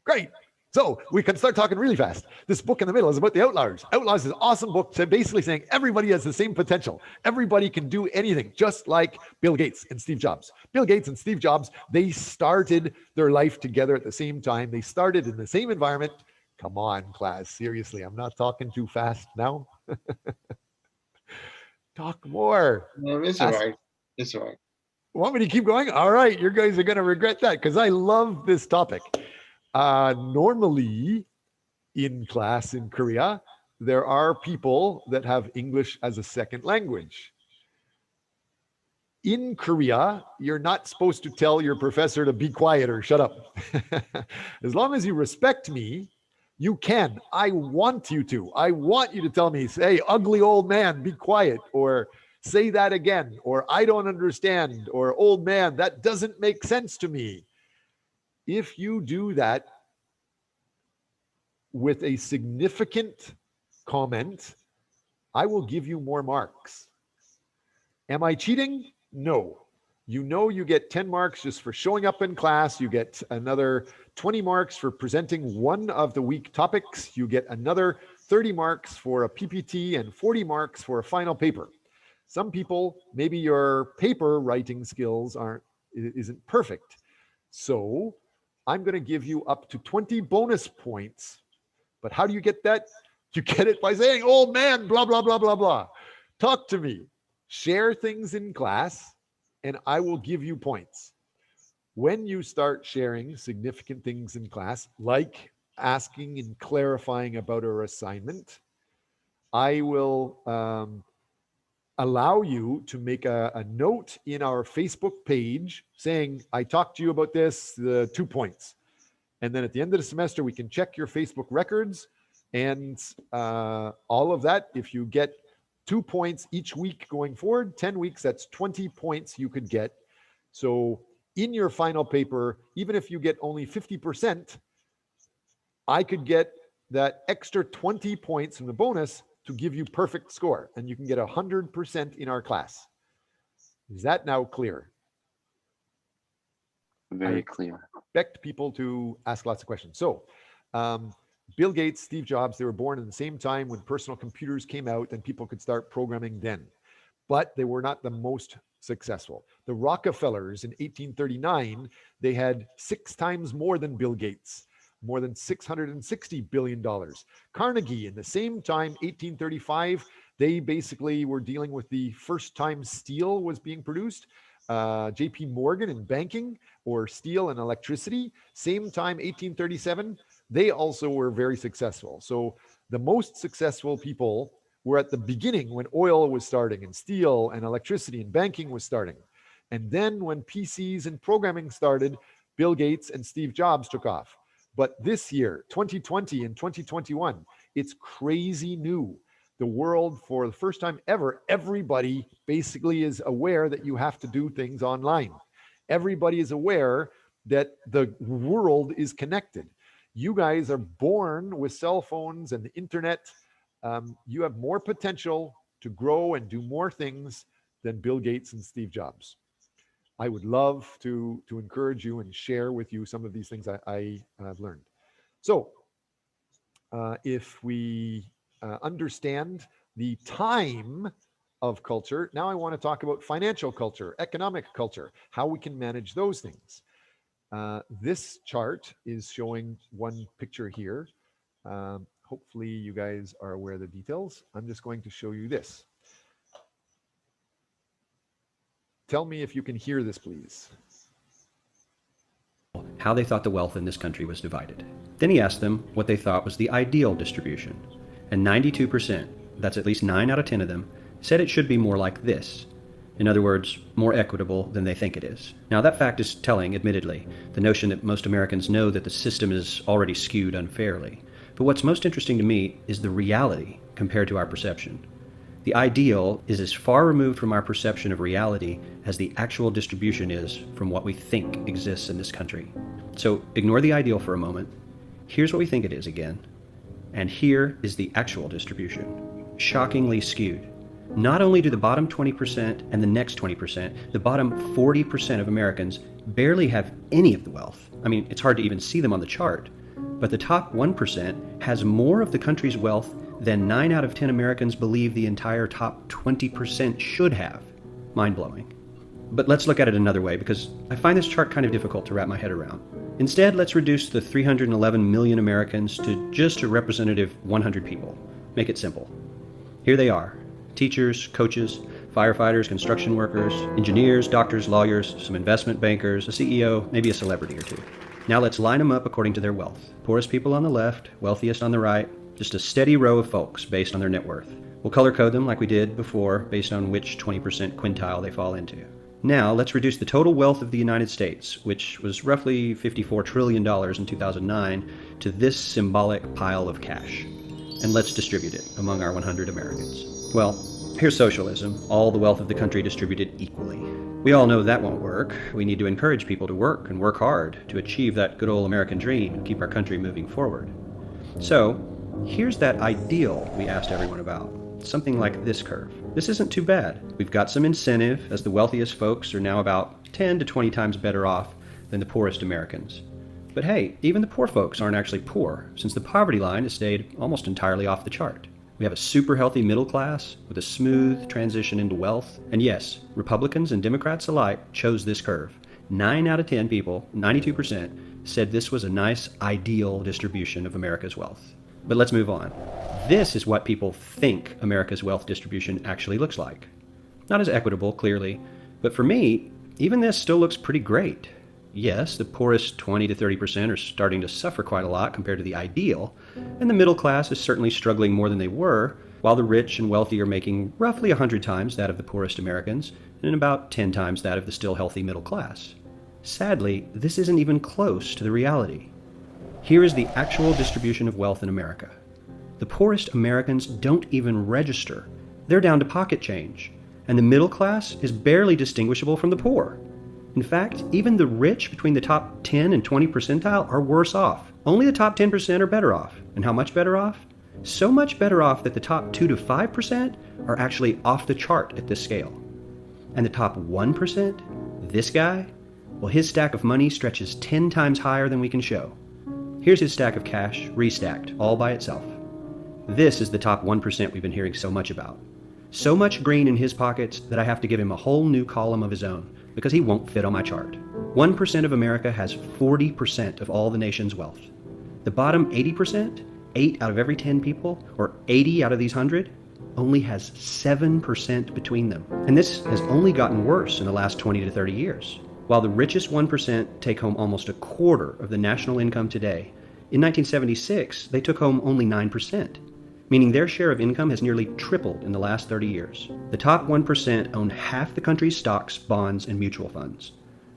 Great. So we can start talking really fast. This book in the middle is about the Outliers. Outliers is an awesome book, basically saying everybody has the same potential. Everybody can do anything, just like Bill Gates and Steve Jobs. Bill Gates and Steve Jobs, they started their life together at the same time. They started in the same environment. Come on, class. Seriously, I'm not talking too fast now. Talk more. No, it's all right. It's all right. Want me to keep going? All right, you guys are going to regret that because I love this topic. Normally in class in Korea, there are people that have English as a second language. In Korea, you're not supposed to tell your professor to be quiet or shut up. As long as you respect me, you can. I want you to. I want you to tell me, say, ugly old man, be quiet, or say that again, or I don't understand, or old man, that doesn't make sense to me. If you do that with a significant comment, I will give you more marks. Am I cheating? No. You know you get 10 marks just for showing up in class. You get another 20 marks for presenting one of the week topics. You get another 30 marks for a PPT and 40 marks for a final paper. Some people, maybe your paper writing skills isn't perfect. So I'm going to give you up to 20 bonus points. But how do you get that? You get it by saying, old man, blah, blah, blah, blah, blah. Talk to me. Share things in class, and I will give you points. When you start sharing significant things in class, like asking and clarifying about our assignment, I will allow you to make a note in our Facebook page saying, I talked to you about this, the 2 points. And then at the end of the semester, we can check your Facebook records and all of that. If you get 2 points each week going forward, 10 weeks, that's 20 points you could get. So in your final paper, even if you get only 50%, I could get that extra 20 points from the bonus to give you perfect score, and you can get 100% in our class. Is that now clear? Very clear. Expect people to ask lots of questions. So Bill Gates, Steve Jobs, they were born in the same time when personal computers came out and people could start programming then. But they were not the most successful. The Rockefellers in 1839, they had 6 times more than Bill Gates, more than $660 billion. Carnegie, in the same time, 1835, they basically were dealing with the first time steel was being produced. JP Morgan in banking, or steel and electricity, same time, 1837, they also were very successful. So the most successful people were at the beginning when oil was starting and steel and electricity and banking was starting. And then when PCs and programming started, Bill Gates and Steve Jobs took off. But this year, 2020 and 2021, it's crazy new. The world, for the first time ever, everybody basically is aware that you have to do things online. Everybody is aware that the world is connected. You guys are born with cell phones and the internet. You have more potential to grow and do more things than Bill Gates and Steve Jobs. I would love to encourage you and share with you some of these things I have learned. So if we understand the time of culture, now I want to talk about financial culture, economic culture, how we can manage those things. This chart is showing one picture here. Hopefully you guys are aware of the details. I'm just going to show you this. Tell me if you can hear this, please. How they thought the wealth in this country was divided. Then he asked them what they thought was the ideal distribution. And 92%, that's at least 9 out of 10 of them, said it should be more like this. In other words, more equitable than they think it is. Now that fact is telling, admittedly, the notion that most Americans know that the system is already skewed unfairly. But what's most interesting to me is the reality compared to our perception. The ideal is as far removed from our perception of reality as the actual distribution is from what we think exists in this country. So ignore the ideal for a moment. Here's what we think it is again. And here is the actual distribution. Shockingly skewed. Not only do the bottom 20% and the next 20%, the bottom 40% of Americans barely have any of the wealth. I mean, it's hard to even see them on the chart. But the top 1% has more of the country's wealth than 9 out of 10 Americans believe the entire top 20% should have. Mind-blowing. But let's look at it another way, because I find this chart kind of difficult to wrap my head around. Instead, let's reduce the 311 million Americans to just a representative 100 people. Make it simple. Here they are. Teachers, coaches, firefighters, construction workers, engineers, doctors, lawyers, some investment bankers, a CEO, maybe a celebrity or two. Now let's line them up according to their wealth. Poorest people on the left, wealthiest on the right, just a steady row of folks based on their net worth. We'll color code them like we did before based on which 20% quintile they fall into. Now let's reduce the total wealth of the United States, which was roughly $54 trillion in 2009, to this symbolic pile of cash. And let's distribute it among our 100 Americans. Well, here's socialism, all the wealth of the country distributed equally. We all know that won't work. We need to encourage people to work and work hard to achieve that good old American dream and keep our country moving forward. So, here's that ideal we asked everyone about. Something like this curve. This isn't too bad. We've got some incentive, as the wealthiest folks are now about 10 to 20 times better off than the poorest Americans. But hey, even the poor folks aren't actually poor, since the poverty line has stayed almost entirely off the chart. We have a super healthy middle class with a smooth transition into wealth. And yes, Republicans and Democrats alike chose this curve. 9 out of 10 people, 92%, said this was a nice, ideal distribution of America's wealth. But let's move on. This is what people think America's wealth distribution actually looks like. Not as equitable, clearly, but for me, even this still looks pretty great. Yes, the poorest 20 to 30% are starting to suffer quite a lot compared to the ideal, and the middle class is certainly struggling more than they were, while the rich and wealthy are making roughly 100 times that of the poorest Americans, and about 10 times that of the still healthy middle class. Sadly, this isn't even close to the reality. Here is the actual distribution of wealth in America. The poorest Americans don't even register. They're down to pocket change, and the middle class is barely distinguishable from the poor. In fact, even the rich between the top 10 and 20 percentile are worse off. Only the top 10% are better off. And how much better off? So much better off that the top 2 to 5% are actually off the chart at this scale. And the top 1%, this guy, well, his stack of money stretches 10 times higher than we can show. Here's his stack of cash, restacked, all by itself. This is the top 1% we've been hearing so much about. So much green in his pockets that I have to give him a whole new column of his own, because he won't fit on my chart. 1% of America has 40% of all the nation's wealth. The bottom 80%, 8 out of every 10 people, or 80 out of these 100, only has 7% between them. And this has only gotten worse in the last 20 to 30 years. While the richest 1% take home almost a quarter of the national income today, in 1976, they took home only 9%, meaning their share of income has nearly tripled in the last 30 years. The top 1% own half the country's stocks, bonds, and mutual funds.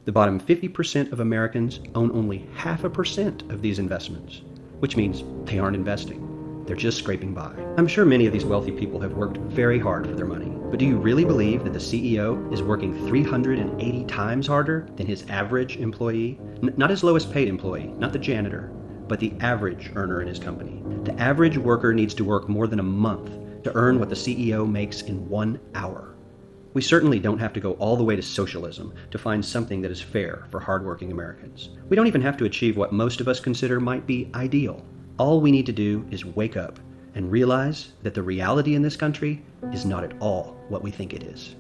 The bottom 50% of Americans own only 0.5% of these investments, which means they aren't investing. They're just scraping by. I'm sure many of these wealthy people have worked very hard for their money, but do you really believe that the CEO is working 380 times harder than his average employee? Not his lowest paid employee, not the janitor, but the average earner in his company. The average worker needs to work more than a month to earn what the CEO makes in 1 hour. We certainly don't have to go all the way to socialism to find something that is fair for hardworking Americans. We don't even have to achieve what most of us consider might be ideal. All we need to do is wake up and realize that the reality in this country is not at all what we think it is.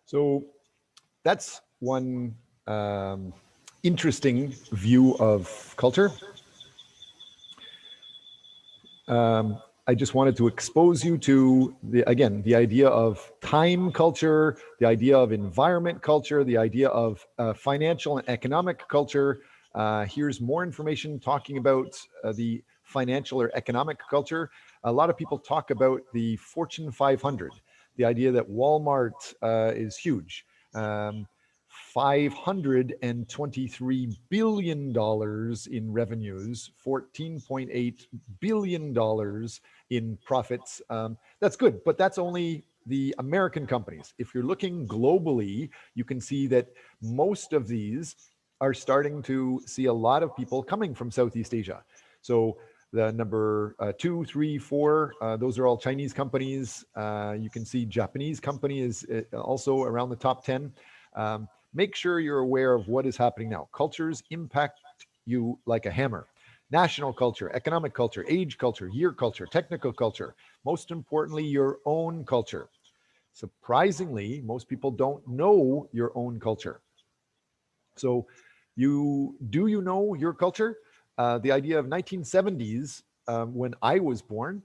So that's one interesting view of culture. I just wanted to expose you to, the idea of time culture, the idea of environment culture, the idea of financial and economic culture. Here's more information talking about the financial or economic culture. A lot of people talk about the Fortune 500, the idea that Walmart is huge. $523 billion in revenues, $14.8 billion in profits. That's good, but that's only the American companies. If you're looking globally, you can see that most of these are starting to see a lot of people coming from Southeast Asia. So The number 2, 3, 4, those are all Chinese companies. You can see Japanese company is also around the top 10. Make sure you're aware of what is happening now. Cultures impact you like a hammer. National culture, economic culture, age culture, year culture, technical culture. Most importantly, your own culture. Surprisingly, most people don't know your own culture. So you know your culture? The idea of 1970s, when I was born,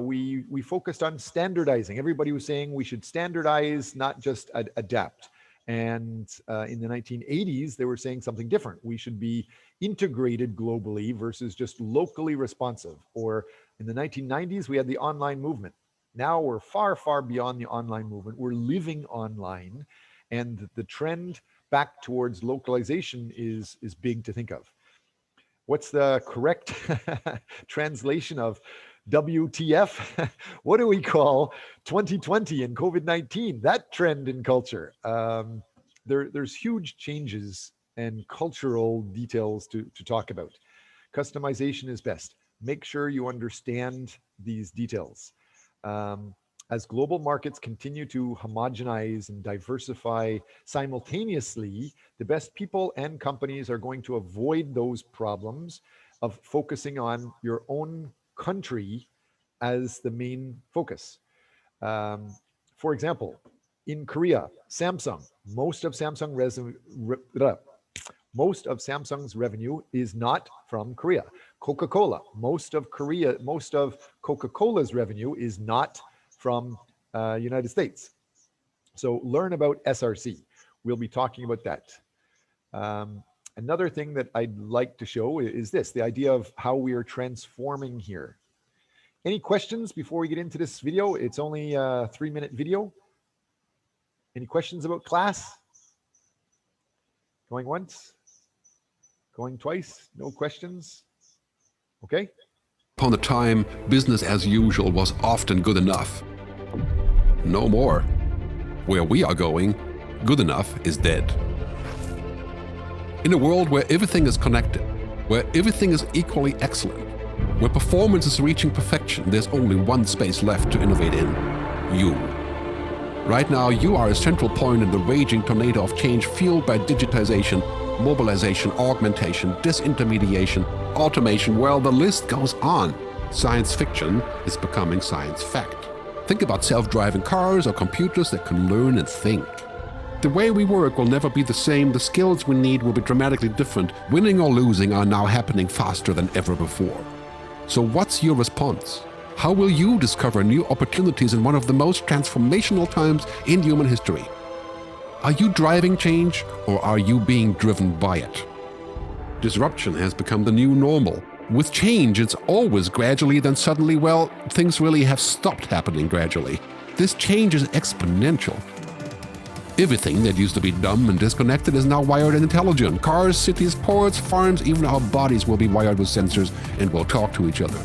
we focused on standardizing. Everybody was saying we should standardize, not just adapt. And in the 1980s, they were saying something different. We should be integrated globally versus just locally responsive. Or in the 1990s, we had the online movement. Now we're far, far beyond the online movement. We're living online, and the trend back towards localization is big to think of. What's the correct translation of WTF? What do we call 2020 and COVID-19? That trend in culture. There's huge changes and cultural details to talk about. Customization is best. Make sure you understand these details. As global markets continue to homogenize and diversify simultaneously, the best people and companies are going to avoid those problems of focusing on your own country as the main focus. For example, in Korea, Samsung, most of Samsung's revenue is not from Korea. Coca-Cola, most of Coca-Cola's revenue is not from United States. So learn about SRC. We'll be talking about that. Another thing that I'd like to show is this, the idea of how we are transforming here. Any questions before we get into this video? It's only a 3-minute video. Any questions about class? Going once? Going twice? No questions? Okay. Upon a time, business as usual was often good enough. No more. Where we are going, good enough is dead. In a world where everything is connected, where everything is equally excellent, where performance is reaching perfection, there's only one space left to innovate in: you. Right now, you are a central point in the raging tornado of change fueled by digitization, mobilization, augmentation, disintermediation, automation. Well, the list goes on. Science fiction is becoming science fact. Think about self-driving cars or computers that can learn and think. The way we work will never be the same. The skills we need will be dramatically different. Winning or losing are now happening faster than ever before. So what's your response? How will you discover new opportunities in one of the most transformational times in human history? Are you driving change, or are you being driven by it? Disruption has become the new normal. With change, it's always gradually, then suddenly, well, things really have stopped happening gradually. This change is exponential. Everything that used to be dumb and disconnected is now wired and intelligent. Cars, cities, ports, farms, even our bodies will be wired with sensors and will talk to each other.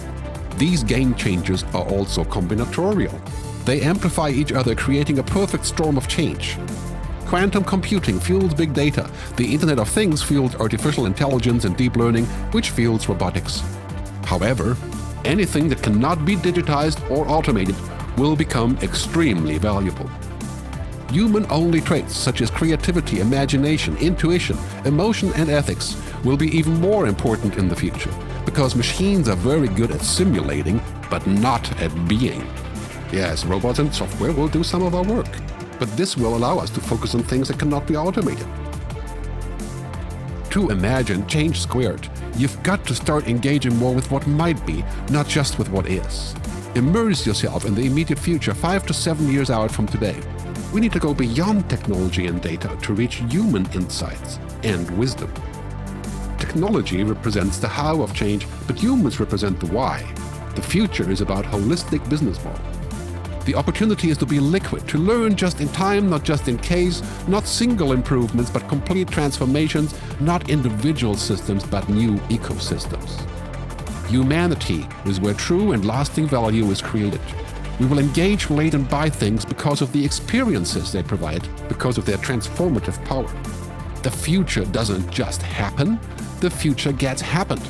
These game changers are also combinatorial. They amplify each other, creating a perfect storm of change. Quantum computing fuels big data. The Internet of Things fuels artificial intelligence and deep learning, which fuels robotics. However, anything that cannot be digitized or automated will become extremely valuable. Human-only traits such as creativity, imagination, intuition, emotion, and ethics will be even more important in the future, because machines are very good at simulating, but not at being. Yes, robots and software will do some of our work, but this will allow us to focus on things that cannot be automated. To imagine change squared, you've got to start engaging more with what might be, not just with what is. Immerse yourself in the immediate future, 5 to 7 years out from today. We need to go beyond technology and data to reach human insights and wisdom. Technology represents the how of change, but humans represent the why. The future is about holistic business model. The opportunity is to be liquid, to learn just in time, not just in case, not single improvements, but complete transformations, not individual systems, but new ecosystems. Humanity is where true and lasting value is created. We will engage, relate, and buy things because of the experiences they provide, because of their transformative power. The future doesn't just happen, the future gets happened.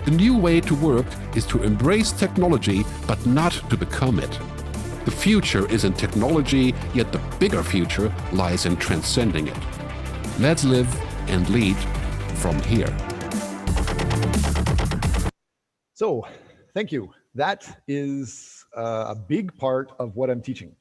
The new way to work is to embrace technology, but not to become it. The future is in technology, yet the bigger future lies in transcending it. Let's live and lead from here. So, thank you. That is a big part of what I'm teaching.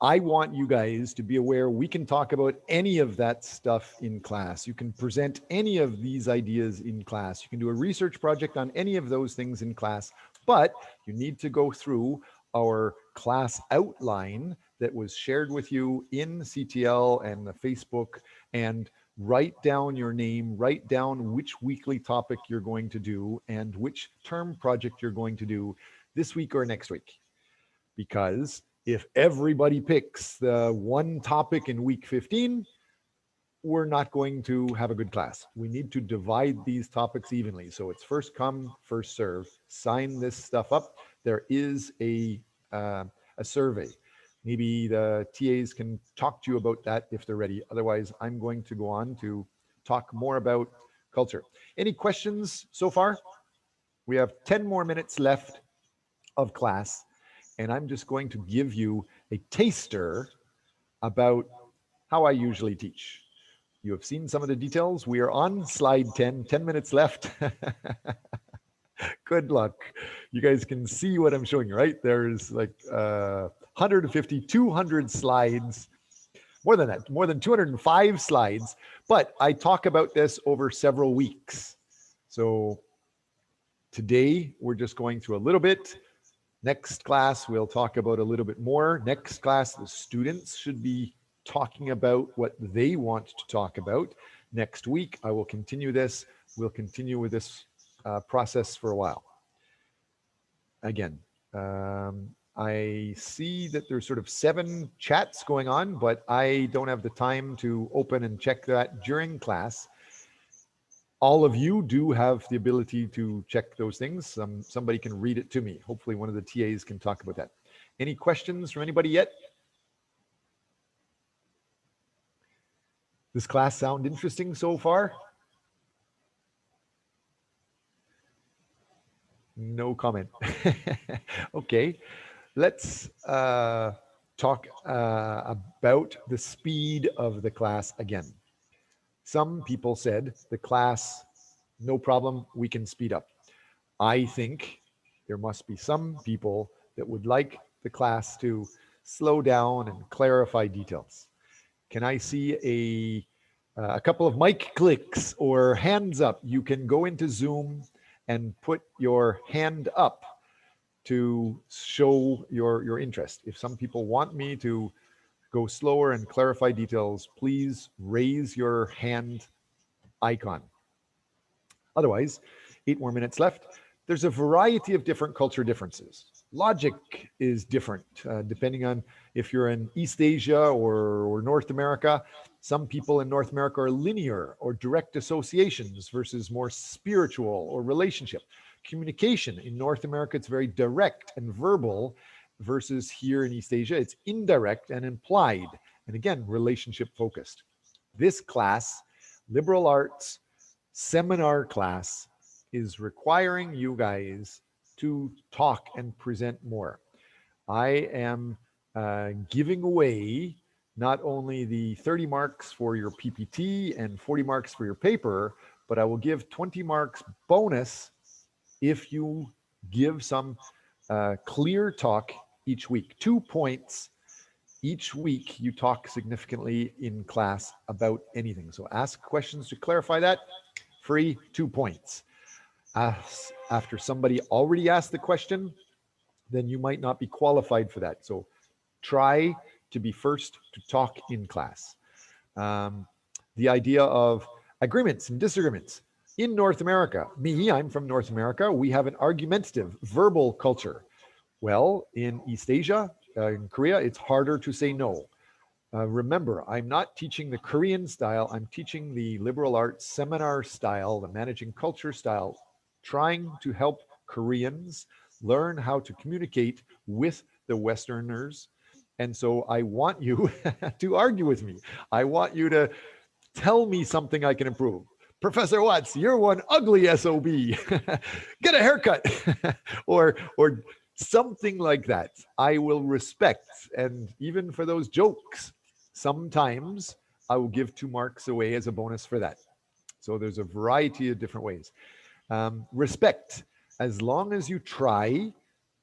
I want you guys to be aware we can talk about any of that stuff in class. You can present any of these ideas in class. You can do a research project on any of those things in class, but you need to go through our class outline that was shared with you in CTL and the Facebook, and write down your name, write down which weekly topic you're going to do and which term project you're going to do this week or next week. Because if everybody picks the one topic in week 15, we're not going to have a good class. We need to divide these topics evenly. So it's first come, first serve. Sign this stuff up. There is a survey. Maybe the TAs can talk to you about that if they're ready. Otherwise, I'm going to go on to talk more about culture. Any questions so far? We have 10 more minutes left of class, and I'm just going to give you a taster about how I usually teach. You have seen some of the details. We are on slide 10 minutes left. Good luck. You guys can see what I'm showing you, right? There's like 150, 200 slides, more than that, more than 205 slides, but I talk about this over several weeks. So today we're just going through a little bit. Next class, we'll talk about a little bit more. Next class, the students should be talking about what they want to talk about. Next week, I will continue this. We'll continue with this process for a while. Again, I see that there's sort of 7 chats going on, but I don't have the time to open and check that during class. All of you do have the ability to check those things. Somebody can read it to me. Hopefully one of the TAs can talk about that. Any questions from anybody yet? Does class sound interesting so far? No comment. Okay, let's talk about the speed of the class again. Some people said the class, no problem, we can speed up. I think there must be some people that would like the class to slow down and clarify details. Can I see a couple of mic clicks or hands up? You can go into Zoom and put your hand up to show your interest. If some people want me to go slower and clarify details, please raise your hand icon. Otherwise, 8 more minutes left. There's a variety of different culture differences. Logic is different depending on if you're in East Asia or North America. Some people in North America are linear or direct associations versus more spiritual or relationship. Communication in North America, it's very direct and verbal, versus here in East Asia, it's indirect and implied. And again, relationship focused. This class, liberal arts seminar class, is requiring you guys to talk and present more. I am giving away not only the 30 marks for your PPT and 40 marks for your paper, but I will give 20 marks bonus if you give some clear talk each week. 2 points each week you talk significantly in class about anything. So ask questions to clarify that. Free 2 points. After somebody already asked the question, then you might not be qualified for that. So try to be first to talk in class. The idea of agreements and disagreements. In North America, I'm from North America, we have an argumentative, verbal culture. Well, in East Asia, in Korea, it's harder to say no. Remember, I'm not teaching the Korean style, I'm teaching the liberal arts seminar style, the managing culture style, trying to help Koreans learn how to communicate with the Westerners. And so I want you to argue with me. I want you to tell me something I can improve. Professor Watts, you're one ugly SOB. Get a haircut. or something like that. I will respect. And even for those jokes, sometimes I will give 2 marks away as a bonus for that. So there's a variety of different ways. Respect. As long as you try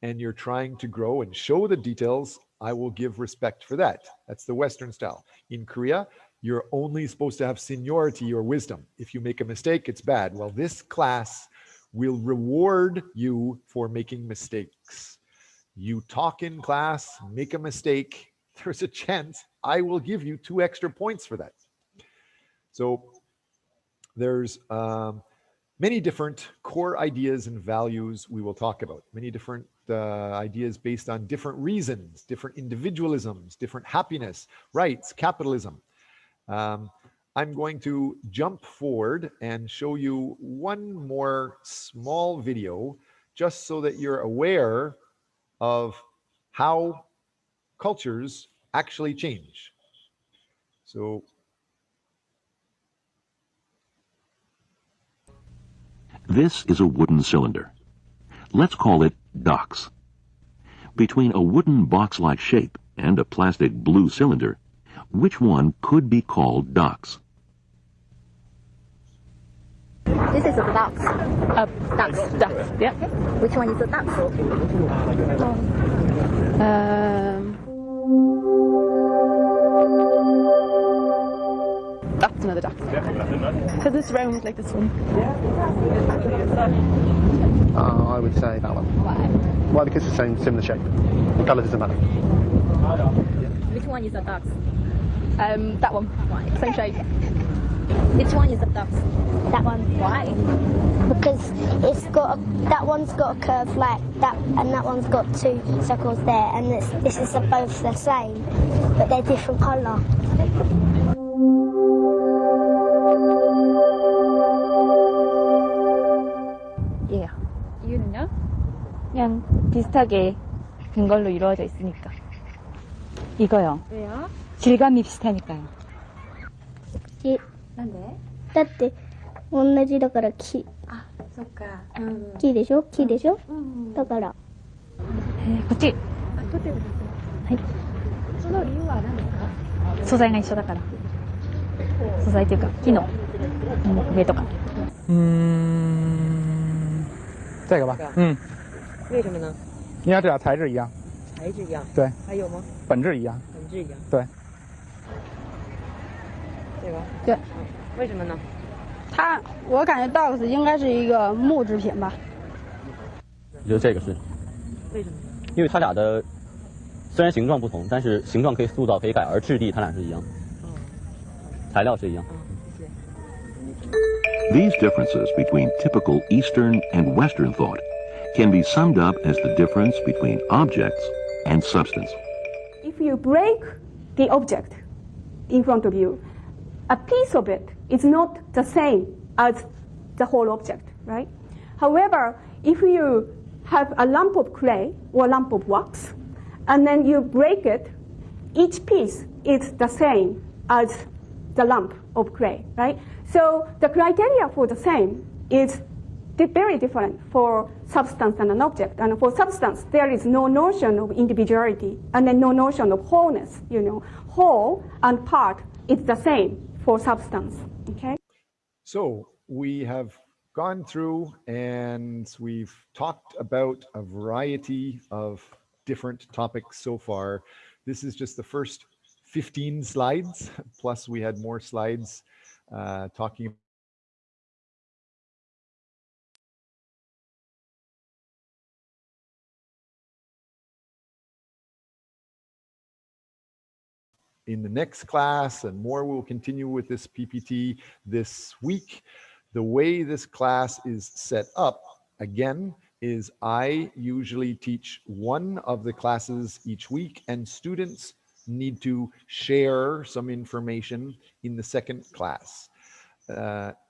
and you're trying to grow and show the details, I will give respect for that. That's the Western style. In Korea, you're only supposed to have seniority or wisdom. If you make a mistake, it's bad. Well, this class will reward you for making mistakes. You talk in class, make a mistake, there's a chance I will give you 2 extra points for that. So there's many different core ideas and values we will talk about, many different ideas based on different reasons, different individualisms, different happiness, rights, capitalism. I'm going to jump forward and show you one more small video just so that you're aware of how cultures actually change. So this is a wooden cylinder. Let's call it docks. Between a wooden box-like shape and a plastic blue cylinder, which one could be called docks? This is a ducks. Ducks. Ducks. Yeah. Which one is a ducks? That's another duck. Because it's round like this one. I would say that one. Why? Why? Because it's the same similar shape. The colour doesn't matter. Which one is a ducks? That one. Why? Same shape. Which one is a ducks? That one. Why? Because it's got that one's got a curve like that, and that one's got 2 circles there, and this is both the same, but they're different colour. 예. 이유는요? 그냥 비슷하게 된 걸로 이루어져 있으니까. 이거요. 왜요? 질감이 비슷하니까요. なんで？だって同じだから木。あ、そっか。木でしょ？木でしょ？だから。こっち。あ、撮ってください。はい。その理由は何ですか？素材が一緒だから。素材というか木の上とか。这个吧。为什么呢？因为这俩材质一样。材质一样。对。还有吗？本质一样。本质一样。对。这个。对。为什么呢？我感觉 dogs 应该是一个木制品吧。我觉得这个是。为什么？因为它俩的虽然形状不同，但是形状可以塑造可以改，而质地它俩是一样。材料是一样。These differences between typical Eastern and Western thought can be summed up as the difference between objects and substance. If you break the object in front of you, a piece of it is not the same as the whole object, right? However, if you have a lump of clay or a lump of wax, and then you break it, each piece is the same as the lump of clay, right? So the criteria for the same is very different for substance and an object. And for substance, there is no notion of individuality and then no notion of wholeness, you know. Whole and part is the same for substance, okay? So we have gone through and we've talked about a variety of different topics so far. This is just the first 15 slides, plus we had more slides talking in the next class, and more will continue with this PPT this week. The way this class is set up, again, is I usually teach one of the classes each week, and students need to share some information in the second class.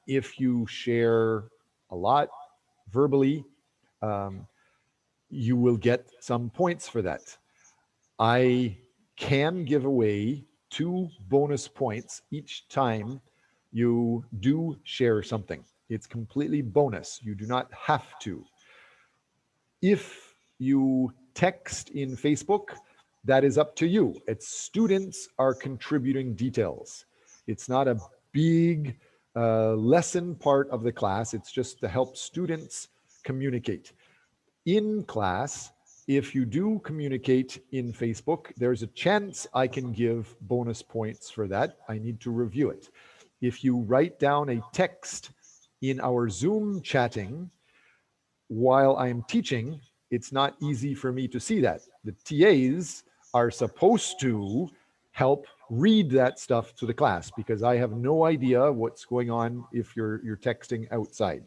If you share a lot verbally, you will get some points for that. I can give away 2 bonus points each time you do share something. It's completely bonus. You do not have to. If you text in Facebook, that is up to you. It's students are contributing details. It's not a big lesson part of the class. It's just to help students communicate. In class, if you do communicate in Facebook, there's a chance I can give bonus points for that. I need to review it. If you write down a text in our Zoom chatting while I'm teaching, it's not easy for me to see that. The TAs are supposed to help read that stuff to the class because I have no idea what's going on if you're texting outside.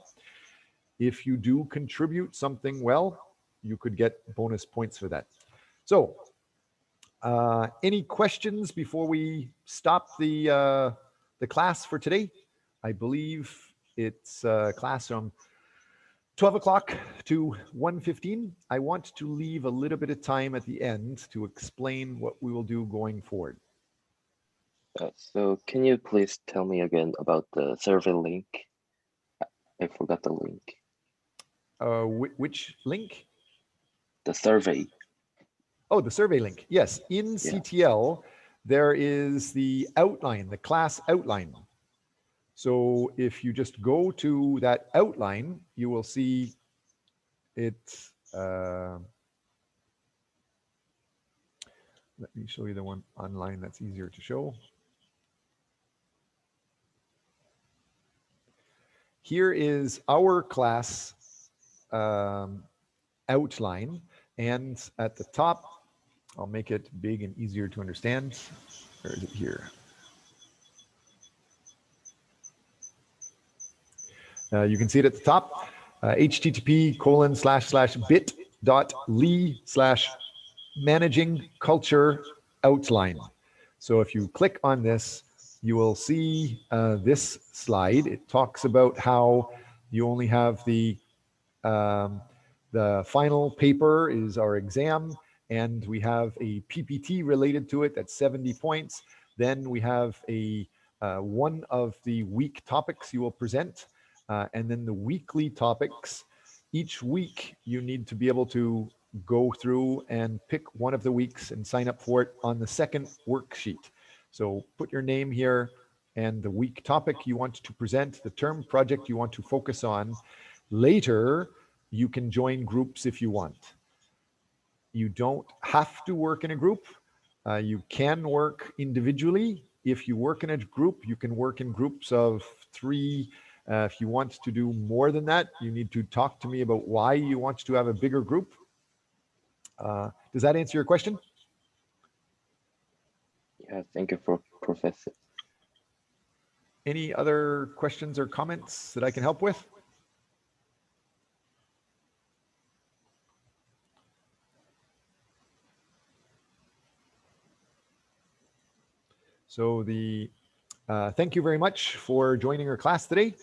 If you do contribute something well, you could get bonus points for that. So any questions before we stop the class for today? I believe it's class from 12 o'clock to 1:15. I want to leave a little bit of time at the end to explain what we will do going forward. So can you please tell me again about the survey link? I forgot the link. Which link? The survey. Oh, the survey link. Yes, in CTL, there is the outline, the class outline. So if you just go to that outline, you will see it. Let me show you the one online that's easier to show. Here is our class outline, and at the top, I'll make it big and easier to understand. Where is it here? You can see it at the top, http://bit.ly/managing culture outline. So if you click on this, you will see this slide. It talks about how you only have the final paper is our exam, and we have a PPT related to it that's 70 points. Then we have a one of the week topics you will present, and then the weekly topics. Each week you need to be able to go through and pick one of the weeks and sign up for it on the second worksheet. So put your name here and the week topic you want to present, the term project you want to focus on. Later, you can join groups if you want. You don't have to work in a group. You can work individually. If you work in a group, you can work in groups of 3. If you want to do more than that, you need to talk to me about why you want to have a bigger group. Does that answer your question? Yeah, thank you for Professor. Any other questions or comments that I can help with? So thank you very much for joining our class today.